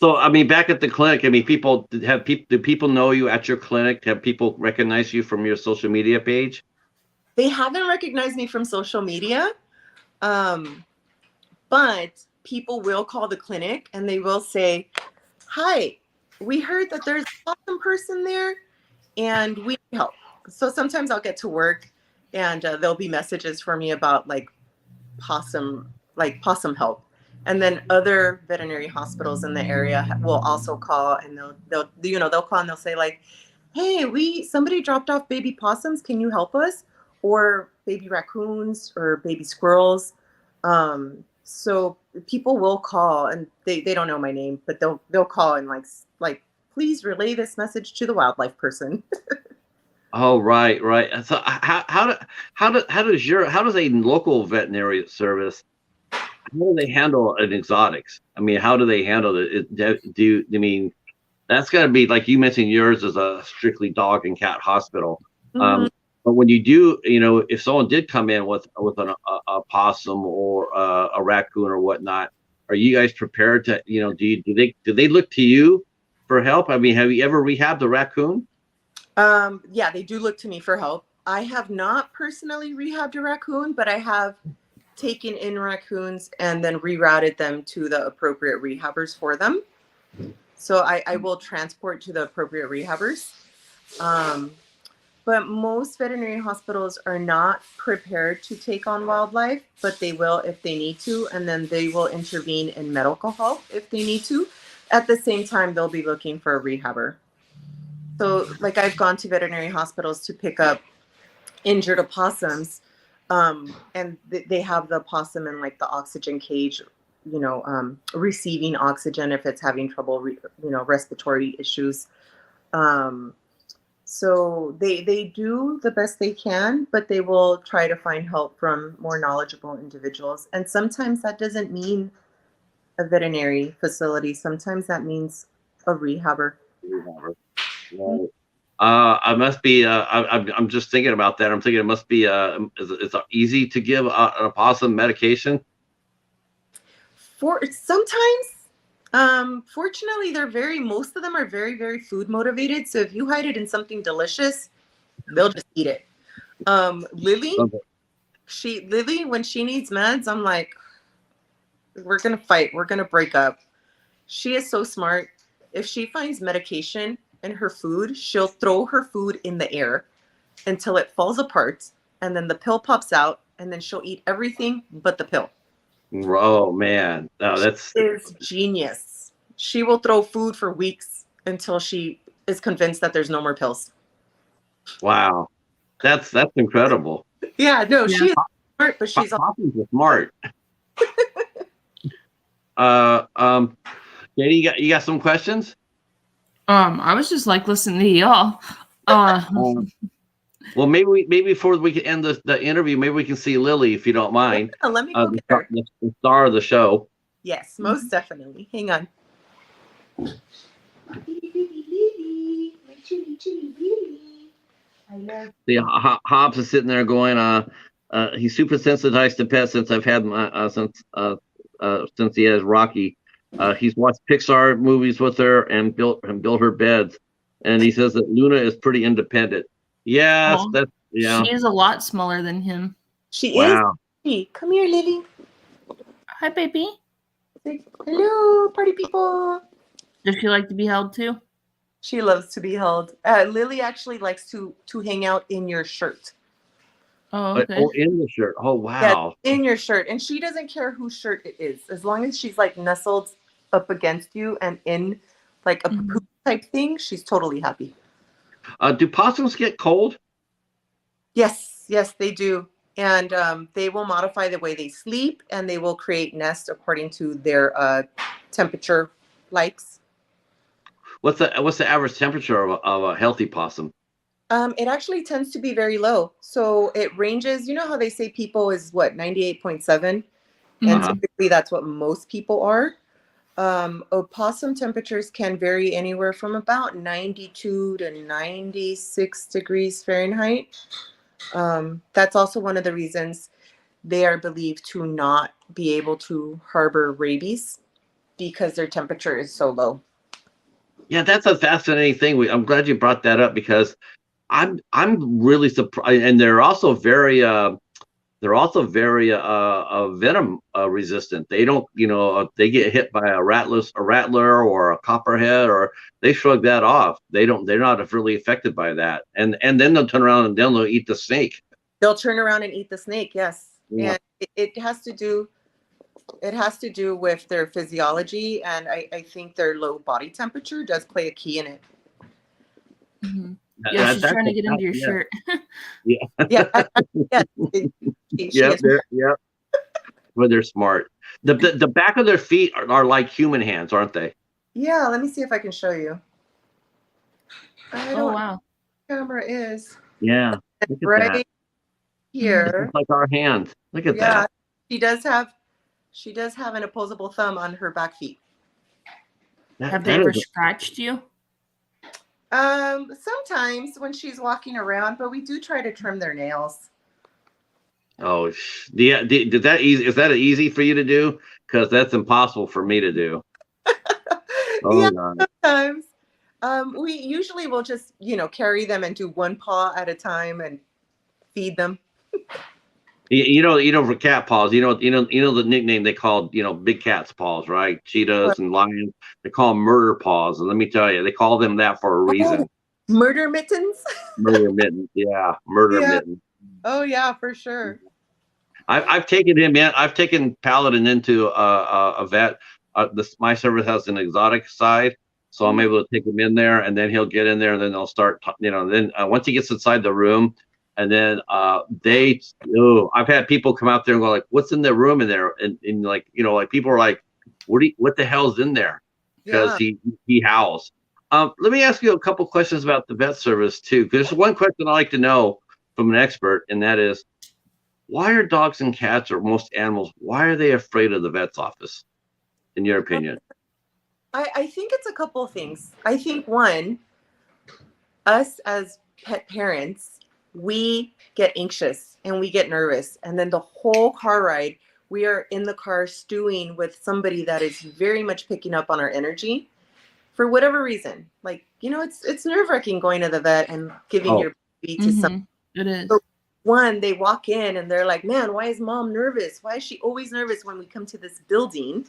So I mean, back at the clinic, I mean, do people know you at your clinic? Have people recognize you from your social media page? They haven't recognized me from social media, but people will call the clinic and they will say, hi, we heard that there's an awesome person there and we need help. So sometimes I'll get to work and there'll be messages for me about like possum help. And then other veterinary hospitals in the area will also call, and they'll call and they'll say like, hey, somebody dropped off baby possums, can you help us? Or baby raccoons or baby squirrels. So people will call, and they don't know my name, but they'll call and like please relay this message to the wildlife person. Oh, right, right. And so how does a local veterinary service, how do they handle an exotics? I mean, how do they handle it? I mean, that's got to be like you mentioned. Yours is a strictly dog and cat hospital. Mhm. But when you do, if someone did come in with a possum or a raccoon or whatnot, are you guys prepared to, do they look to you for help? I mean, have you ever rehabbed a raccoon? Yeah, they do look to me for help. I have not personally rehabbed a raccoon, but I have taken in raccoons and then rerouted them to the appropriate rehabbers for them. So I will transport to the appropriate rehabbers. Um, but most veterinary hospitals are not prepared to take on wildlife, but they will if they need to, and then they will intervene in medical help if they need to. At the same time, they'll be looking for a rehabber. So, like, I've gone to veterinary hospitals to pick up injured opossums, and they have the opossum in like the oxygen cage, receiving oxygen if it's having trouble, respiratory issues. Um, so they do the best they can, but they will try to find help from more knowledgeable individuals. And sometimes that doesn't mean a veterinary facility. Sometimes that means a rehabber. Right. I must be. I'm just thinking about that. I'm thinking it must be. It's easy to give an opossum medication. For sometimes, fortunately, most of them are very, very food motivated. So if you hide it in something delicious, they'll just eat it. Lily, when she needs meds, I'm like, we're gonna fight. We're gonna break up. She is so smart. If she finds medication in her food, she'll throw her food in the air until it falls apart, and then the pill pops out, and then she'll eat everything but the pill. Oh man, no, that's She is genius. She will throw food for weeks until she is convinced that there's no more pills. wow. That's incredible. Yeah, no, Yeah. she is smart, but she's Possums are smart. Katie, you got some questions? I was just like listening to y'all. Well, maybe before we can end the interview, maybe we can see Lily if you don't mind. Yeah, let me go get her. The star of the show. Yes, most definitely. Hang on. The Hobbs is sitting there going, he's super sensitized to pets since I've had my since he has Rocky. He's watched Pixar movies with her and built her beds, and he says that Luna is pretty independent. Yes, Oh, she is a lot smaller than him. She Wow. is. Come here, Lily. Hi, baby. Say, hello, party people. Does she like to be held too? She loves to be held. Lily actually likes to hang out in your shirt. Oh, okay. Oh, in the shirt. Oh, wow. Yeah, in your shirt. And she doesn't care whose shirt it is. As long as she's like nestled up against you and in like a poop type thing, she's totally happy. Do possums get cold? Yes, they do. And they will modify the way they sleep, and they will create nests according to their temperature likes. What's the average temperature of a healthy possum? It actually tends to be very low. So it ranges, you know how they say people is what, 98.7? And typically that's what most people are. Opossum temperatures can vary anywhere from about 92 to 96 degrees Fahrenheit. That's also one of the reasons they are believed to not be able to harbor rabies, because their temperature is so low. Yeah, that's a fascinating thing. I'm glad you brought that up, because I'm really surprised, and they're also very venom resistant. They don't, they get hit by a rattler or a copperhead, or they shrug that off. They're not really affected by that. And then they'll turn around and then they'll eat the snake. They'll turn around and eat the snake, yes. Yeah. And it has to do It has to do with their physiology, and I think their low body temperature does play a key in it. Mm-hmm. Yeah, she's trying to get into your shirt. Yeah. Yeah, Yeah. Yeah. Well, they're smart. The back of their feet are like human hands, aren't they? Yeah, let me see if I can show you. I don't know wow. where the camera is. Yeah. Look at Right that. here. It's like our hands. Look at Yeah, that. she does have an opposable thumb on her back feet. Have they ever scratched you? Sometimes when she's walking around, but we do try to trim their nails. Oh, did that easy? Is that easy for you to do? Because that's impossible for me to do. Oh Yeah, God. sometimes. We usually will just, carry them and do one paw at a time and feed them. For cat paws, you know the nickname they called, big cat's paws, right? Cheetahs and lions, they call them murder paws. And let me tell you, they call them that for a reason. Murder mittens? Murder mittens, yeah, murder Yeah. mittens. Oh yeah, for sure. I've taken him in. I've taken Paladin into a vet. My service has an exotic side, so I'm able to take him in there, and then he'll get in there, and then they'll start. Then once he gets inside the room, and then I've had people come out there and go like, "What's in the room in there?" And like people are like, "What the hell's in there?" Because he howls. Let me ask you a couple questions about the vet service too, because there's one question I like to know from an expert, and that is, why are dogs and cats, or most animals, why are they afraid of the vet's office, in your opinion? I think it's a couple things. I think one, us as pet parents, we get anxious and we get nervous. And then the whole car ride, we are in the car stewing with somebody that is very much picking up on our energy for whatever reason. Like, it's nerve-wracking going to the vet and giving your baby to someone. It is. So one, they walk in and they're like, man, why is mom nervous? Why is she always nervous when we come to this building?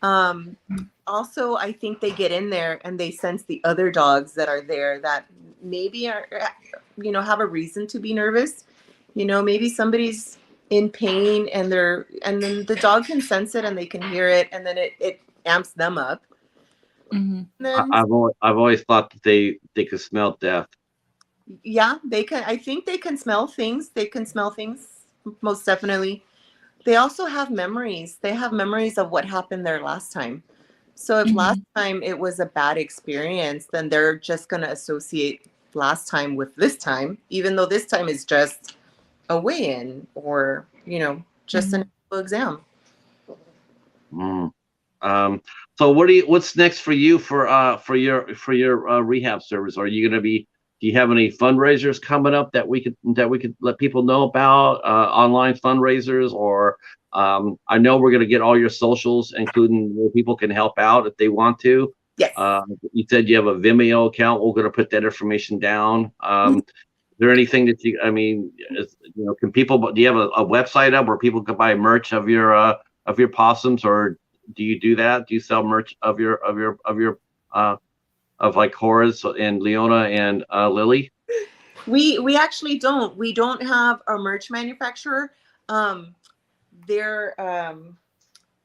Also, I think they get in there and they sense the other dogs that are there that maybe are, have a reason to be nervous. Maybe somebody's in pain and then the dog can sense it and they can hear it, and then it amps them up. Mm-hmm. Then, I've always thought that they could smell death. Yeah, they can. I think they can smell things. They can smell things, most definitely. They also have memories. They have memories of what happened there last time. So if last time it was a bad experience, then they're just going to associate last time with this time, even though this time is just a weigh-in or, just an exam. So what's next for you for your rehab service? Are you going to be, do you have any fundraisers coming up that we could let people know about, online fundraisers, or I know we're going to get all your socials, including where people can help out if they want to. Yes. You said you have a Vimeo account. We're going to put that information down. Is there anything that can people, do you have a website up where people can buy merch of your possums, or do you do that? Do you sell merch of your of like Horace and Leona and Lily? We actually don't. We don't have a merch manufacturer. Their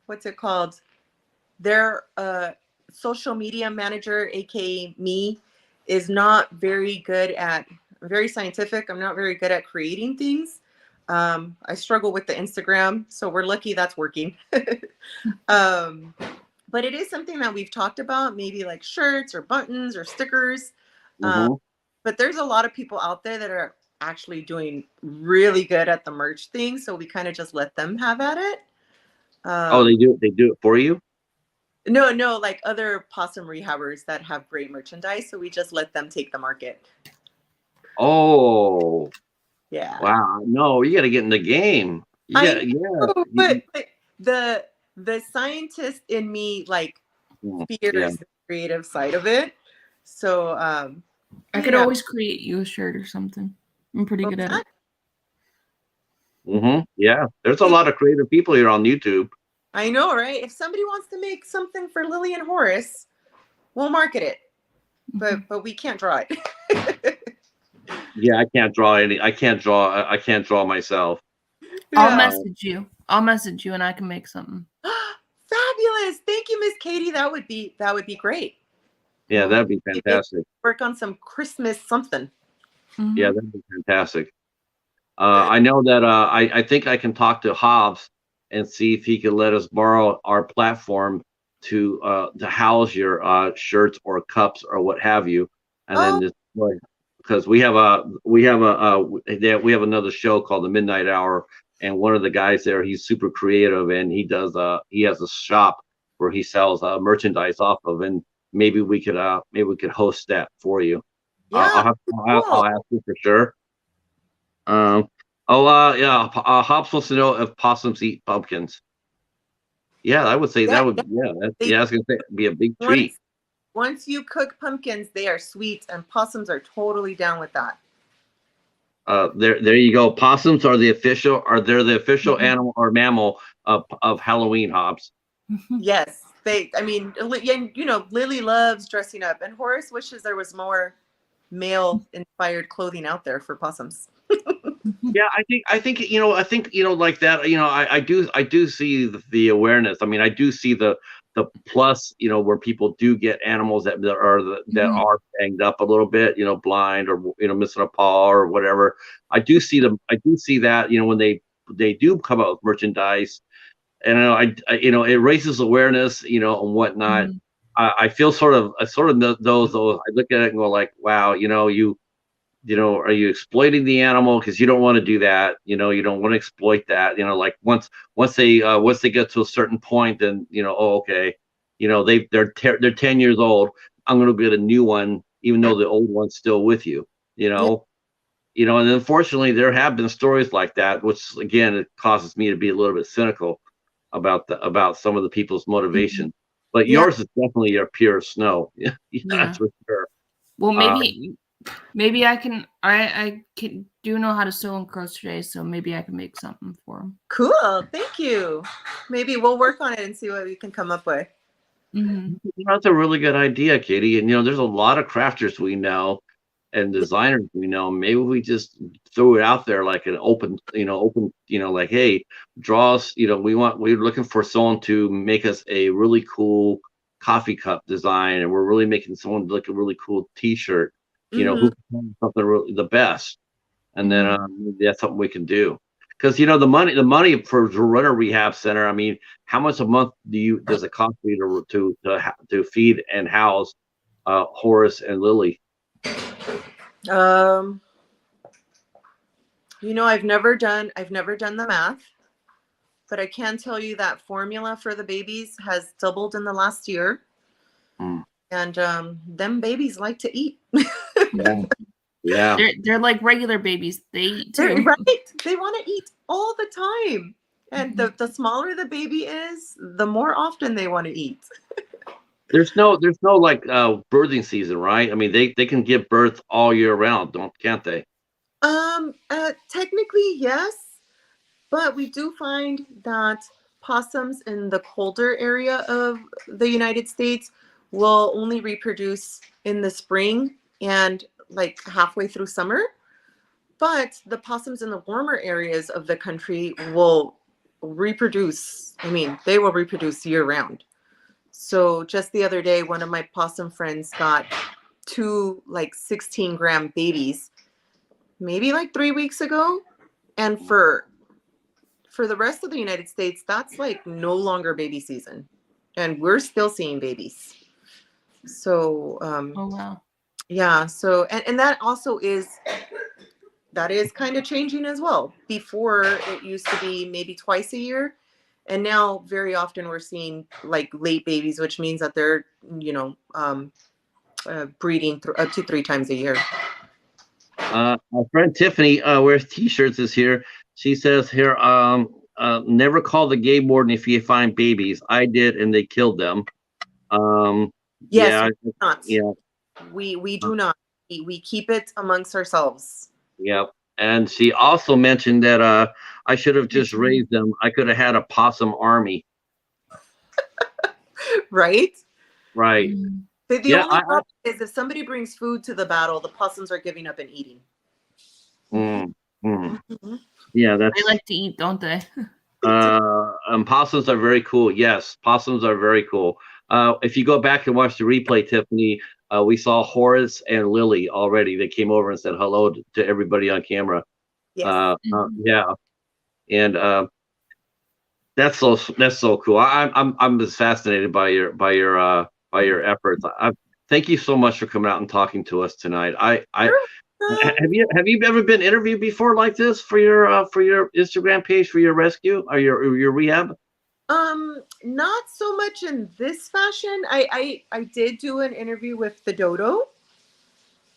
what's it called? Their social media manager, aka me, is not very scientific. I'm not very good at creating things. I struggle with the Instagram, so we're lucky that's working. But it is something that we've talked about, maybe like shirts or buttons or stickers. But there's a lot of people out there that are actually doing really good at the merch thing, so we kind of just let them have at it. They do it for you? No, like other possum rehabbers that have great merchandise, so we just let them take the market. Oh, yeah. Wow. No, you got to get in the game. But the scientist in me fears the creative side of it. So I could always create you a shirt or something. I'm pretty good at it. Yeah, there's a lot of creative people here on YouTube. I know, right? If somebody wants to make something for Lily and Horace, we'll market it. But we can't draw it. Yeah, I can't draw any. I can't draw myself. I'll message you. I'll message you and I can make something. Fabulous. Thank you, Miss Katie. That would be great. Yeah, that'd be fantastic. Work on some Christmas something. Mhm. Yeah, that'd be fantastic. I know that I think I can talk to Hobbs and see if he can let us borrow our platform to house your shirts or cups or what have you, and then just because we have another show called the Midnight Hour, and one of the guys there, he's super creative, and he has a shop where he sells merchandise off of, and maybe we could host that for you. Yeah, I'll ask you for sure. Hobbs wants to know if possums eat pumpkins. Yeah, I would say that would, I was gonna say it'd be a big treat. Once you cook pumpkins, they are sweet, and possums are totally down with that. There you go. Possums are the official animal or mammal of Halloween, Hobbs. Yes, Lily loves dressing up, and Horace wishes there was more male-inspired clothing out there for possums. Yeah, I think like that. I do see the awareness. I mean, I do see the plus. Where people do get animals that are banged up a little bit. Blind or missing a paw or whatever. I do see that. When they do come out with merchandise, and it raises awareness. And whatnot. Mm-hmm. I feel sort of those. I look at it and go like, wow, are you exploiting the animal? Because you don't want to do that. You don't want to exploit that. Like once they get to a certain point, then okay, they're 10 years old. I'm going to get a new one, even though the old one's still with you. And unfortunately, there have been stories like that, which again, it causes me to be a little bit cynical about some of the people's motivation. Mm-hmm. But yours is definitely your pure snow. That's for sure. Well, maybe I can. I do know how to sew and crochet, so maybe I can make something for him. Cool, thank you. Maybe we'll work on it and see what we can come up with. Mm-hmm. That's a really good idea, Katie. And there's a lot of crafters we know and designers we know. Maybe we just throw it out there like an open, like, hey, draw us. We're looking for someone to make us a really cool coffee cup design, and we're really making someone look a really cool T-shirt. Who can something really the best, and then that's something we can do. Because the money for to run a rehab center. I mean, how much a month does it cost you to feed and house Horace and Lily? I've never done the math, but I can tell you that formula for the babies has doubled in the last year. And them babies like to eat. Yeah. They're like regular babies. They eat too. Right. They want to eat all the time. And the smaller the baby is, the more often they want to eat. There's no like birthing season, right? I mean, they can give birth all year round, can't they? Technically, yes. But we do find that possums in the colder area of the United States will only reproduce in the spring and like halfway through summer. But the possums in the warmer areas of the country will reproduce. I mean, they will reproduce year round. So just the other day, one of my possum friends got 2 like 16-gram babies, maybe like 3 weeks ago. And for the rest of the United States, that's like no longer baby season. And we're still seeing babies. So, oh, wow. Yeah. So, and that also is kind of changing as well. Before it used to be maybe twice a year. And now very often we're seeing like late babies, which means that they're, breeding up to 3 times a year. My friend Tiffany wears T-shirts this year. She says here, never call the game warden if you find babies. I did, and they killed them. Yes, yeah. We do not. We keep it amongst ourselves. Yep. And she also mentioned that I should have just raised them. I could have had a possum army. Right? Right. The only problem is if somebody brings food to the battle, the possums are giving up and eating. Yeah, they like to eat, don't they? And possums are very cool. Yes, possums are very cool. If you go back and watch the replay, Tiffany, we saw Horace and Lily already. They came over and said hello to everybody on camera. Yes. Yeah, and that's so cool. I'm just fascinated by your efforts. Thank you so much for coming out and talking to us tonight. Have you ever been interviewed before like this for your Instagram page for your rescue or your rehab? Not so much in this fashion. I did do an interview with the dodo,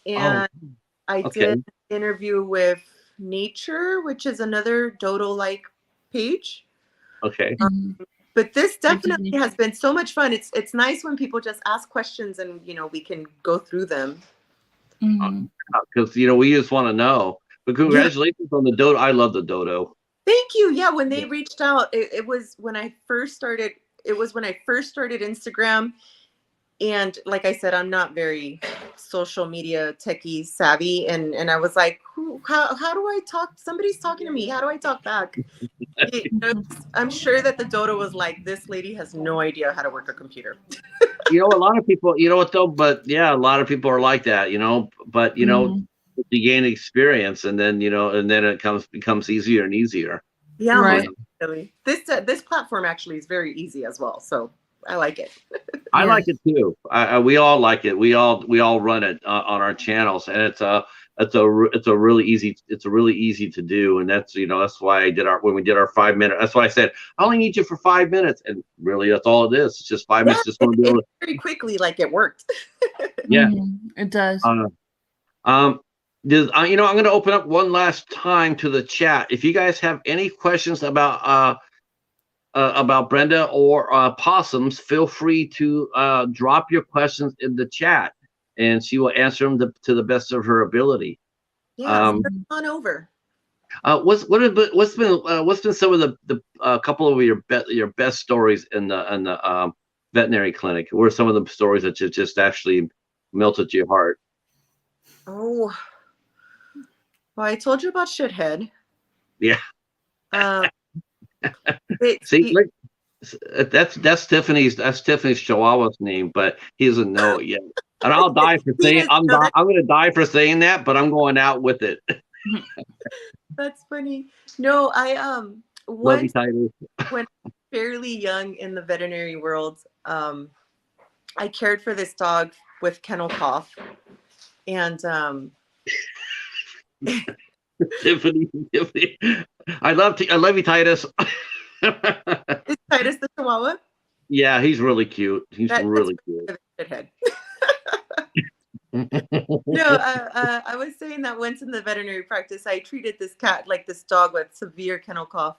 and I Okay. did an interview with Nature, which is another dodo-like page. Okay. But this definitely has been so much fun. It's nice when people just ask questions and we can go through them. Because we just want to know. But congratulations on the dodo. I love the dodo. Thank you. Yeah, when they reached out, it was when I first started. It was when I first started Instagram, and like I said, I'm not very social media techie savvy, and I was like, how do I talk? Somebody's talking to me. How do I talk back? I'm sure that the dodo was like, this lady has no idea how to work a computer. A lot of people, you know what though, but yeah, a lot of people are like that, but you gain experience and then it becomes easier and easier. Yeah, right. Really. This platform actually is very easy as well, so I like it. I like it too. We all like it. We all run it on our channels, and it's really easy to do, and that's why when we did our 5 minute. That's why I said I only need you for 5 minutes, and really that's all it is. It's just 5 minutes. Just want to be able to very quickly, like it worked. Yeah, it does. I'm going to open up one last time to the chat. If you guys have any questions about Brenda or possums, feel free to drop your questions in the chat, and she will answer them to the best of her ability. Yeah, on over. What's been some of the couple of your best stories in the veterinary clinic? What are some of the stories that just actually melted your heart? Oh, well, I told you about Shithead. Yeah. See, that's Tiffany's Chihuahua's name, but he doesn't know it yet. And I'll die for saying I'm going to die for saying that, but I'm going out with it. That's funny. No, I Love you, Titus. When fairly young in the veterinary world, I cared for this dog with kennel cough, and Tiffany, I love you, Titus. Is Titus the Chihuahua? Yeah, he's really cute. He's really cute. No, I was saying that once in the veterinary practice, I treated this dog with severe kennel cough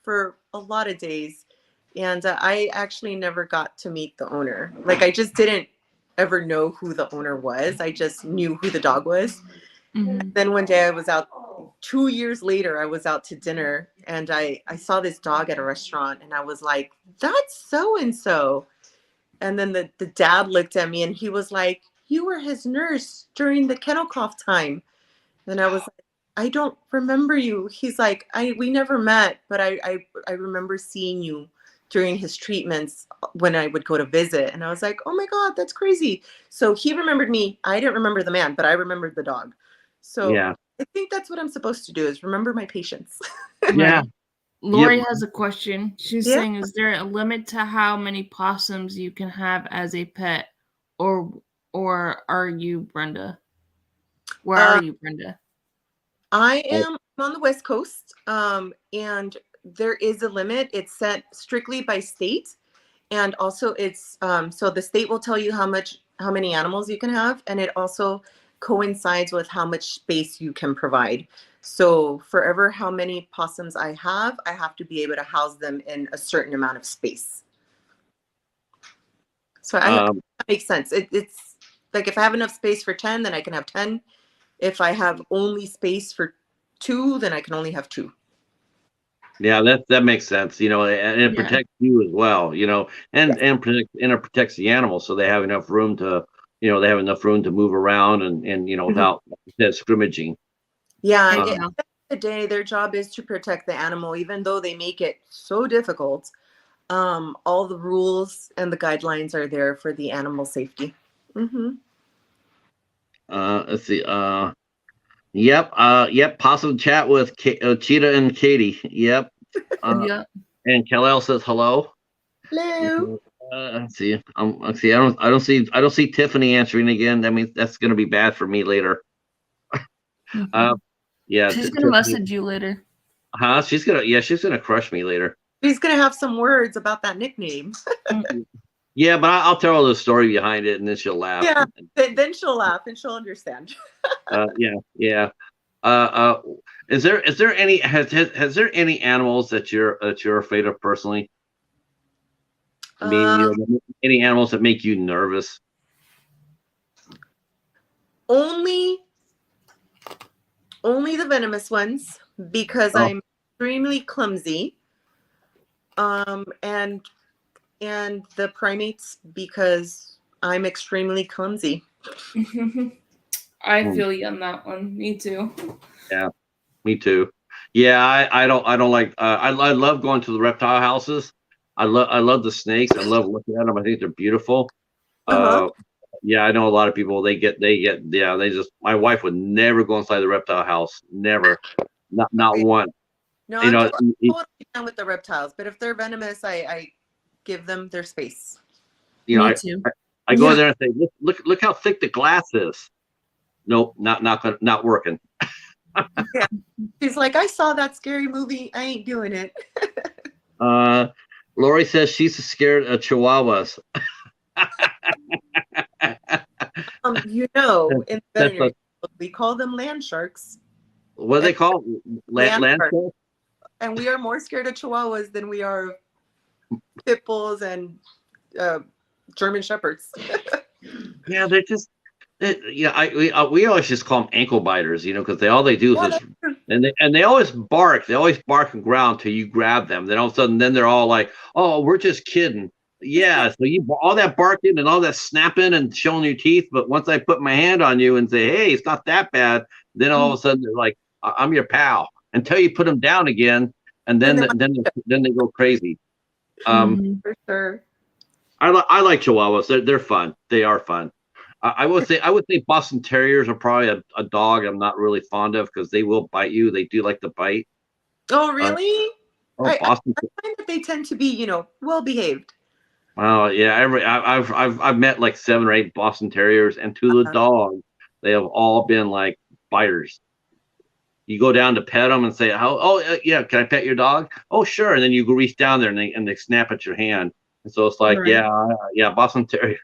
for a lot of days, and I actually never got to meet the owner. Like, I just didn't ever know who the owner was. I just knew who the dog was. Then one day I was out, 2 years later, I was out to dinner, and I saw this dog at a restaurant, and I was like, that's so-and-so. And then the dad looked at me, and he was like, you were his nurse during the kennel cough time. And I was like, I don't remember you. He's like, we never met, but I remember seeing you during his treatments when I would go to visit. And I was like, oh my God, that's crazy. So he remembered me. I didn't remember the man, but I remembered the dog. So yeah. I think that's what I'm supposed to do, is remember my patients. Yeah. Lori has a question. She's saying, is there a limit to how many possums you can have as a pet? Or are you Brenda? Where are you, Brenda? I am on the West Coast, and there is a limit. It's set strictly by state, and also it's so the state will tell you how many animals you can have, and it also coincides with how much space you can provide. So forever how many possums I have to be able to house them in a certain amount of space. So I hope that makes sense. It's like, if I have enough space for 10, then I can have 10. If I have only space for 2, then I can only have 2. Yeah, that makes sense. And it protects you as well. And it protects the animals, so they have enough room to, move around and without scrimmaging. Yeah, the day, their job is to protect the animal, even though they make it so difficult. All the rules and the guidelines are there for the animal safety. Mm-hmm. Let's see. Yep. Possum chat with Cheetah and Katie. Yep. Yeah. And Kal-El says hello. Hello. Let's see. Let's see. I don't see Tiffany answering again. I mean, that's gonna be bad for me later. Yeah. She's gonna message you later. Huh? She's gonna crush me later. He's gonna have some words about that nickname. Yeah, but I'll tell her the story behind it, and then she'll laugh. Yeah, then she'll laugh and she'll understand. Yeah. Is there any has there any animals that you're afraid of personally? I mean, any animals that make you nervous? Only the venomous ones, because I'm extremely clumsy. And the primates, because I'm extremely clumsy. I feel you on that one. Me too. Yeah, me too. Yeah, I don't like. I love going to the reptile houses. I love the snakes. I love looking at them. I think they're beautiful. Yeah, I know a lot of people. They just. My wife would never go inside the reptile house. Never, not one. No, You I'm know, totally down with the reptiles, but if they're venomous, I give them their space. Me too. I go there and say, look how thick the glass is. Nope, not working. Yeah. She's like, I saw that scary movie. I ain't doing it. Lori says she's scared of chihuahuas. In the veterinary, we call them land sharks. What do they call land sharks? And we are more scared of chihuahuas than we are of pit bulls and German shepherds. Yeah, they're just. We always just call them ankle biters, because all they do is and they always bark. They always bark and growl until you grab them. Then all of a sudden, then they're all like, "Oh, we're just kidding." Yeah, so you all that barking and all that snapping and showing your teeth, but once I put my hand on you and say, "Hey, it's not that bad," then all of a sudden they're like, "I'm your pal." Until you put them down again, and then they go crazy. For sure. I like Chihuahuas. They're fun. They are fun. I would say Boston Terriers are probably a dog I'm not really fond of because they will bite you. They do like to bite. Oh, really? Boston. I find that they tend to be, well behaved. Oh yeah, I've met like 7 or 8 Boston Terriers, and to the dog, they have all been like biters. You go down to pet them and say, yeah, can I pet your dog? Oh, sure. And then you go reach down there and they snap at your hand. And so it's like, right. yeah, Boston Terriers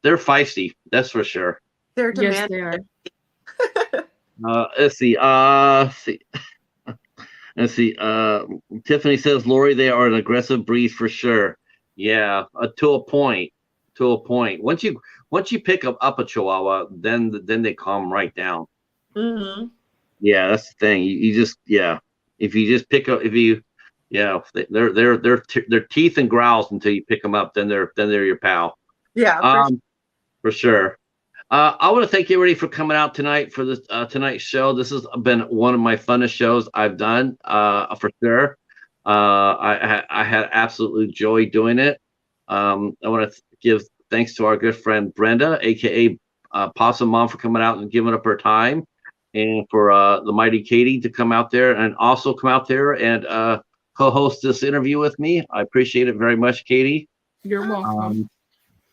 they're feisty. That's for sure. They're demanding. Yes, they are. Let's see. Let's see. Tiffany says, Lori, they are an aggressive breed for sure. Yeah, to a point. Once you pick up a Chihuahua, then they calm right down. Mm-hmm. Yeah, that's the thing. You just if you just pick up their teeth and growls until you pick them up, then they're your pal. Yeah, for sure. I want to thank everybody for coming out tonight for this tonight's show. This has been one of my funnest shows I've done, for sure. I had absolute joy doing it. I want to give thanks to our good friend Brenda, aka PossumMom, for coming out and giving up her time, and for the mighty Katie to come out there and also come out there and co-host this interview with me. I appreciate it very much, Katie. You're welcome.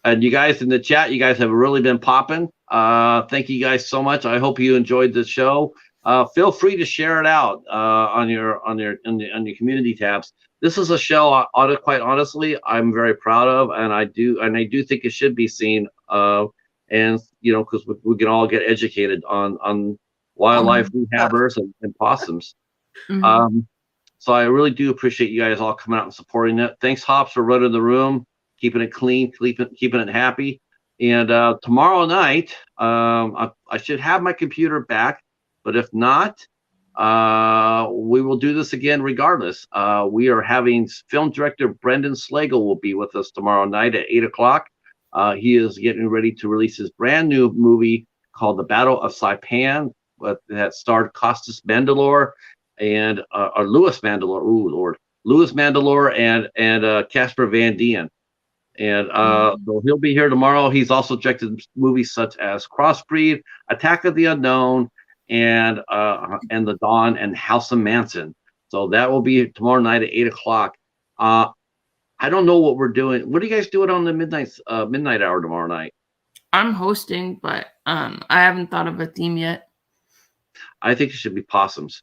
And you guys in the chat, you guys have really been popping. Thank you guys so much. I hope you enjoyed the show. Feel free to share it out on your community tabs. This is a show, quite honestly, I'm very proud of, and I do think it should be seen. And because we can all get educated on wildlife rehabbers and possums. Mm-hmm. So I really do appreciate you guys all coming out and supporting it. Thanks, Hops, for running the room, keeping it clean, keeping it happy. And tomorrow night, I should have my computer back, but if not, we will do this again regardless. We are having film director Brendan Slagle will be with us tomorrow night at 8:00. He is getting ready to release his brand new movie called The Battle of Saipan. that starred Costas Mandylor and or Louis Mandylor. Ooh, Lord, Louis Mandylor and Casper Van Dien. And so he'll be here tomorrow. He's also directed movies such as Crossbreed, Attack of the Unknown, and The Dawn, and House of Manson. So that will be tomorrow night at 8 o'clock. I don't know what we're doing. What are you guys doing on the midnight hour tomorrow night? I'm hosting, but I haven't thought of a theme yet. I think it should be possums.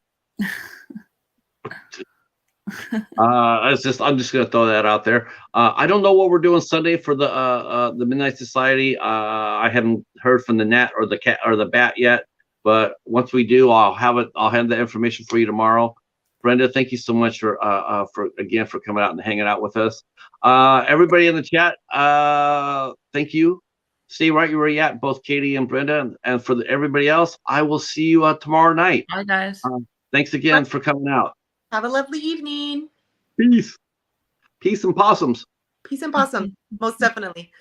I'm just gonna throw that out there. I don't know what we're doing Sunday for the Midnight Society. I haven't heard from the Nat or the cat or the Bat yet, but once we do, I'll have the information for you tomorrow. Brenda, thank you so much for coming out and hanging out with us. Everybody in the chat, thank you. Stay right where you're at, both Katie and Brenda, and for everybody else, I will see you tomorrow night. Bye, guys. Thanks again for coming out. Have a lovely evening. Peace and possums. Peace and possum, most definitely.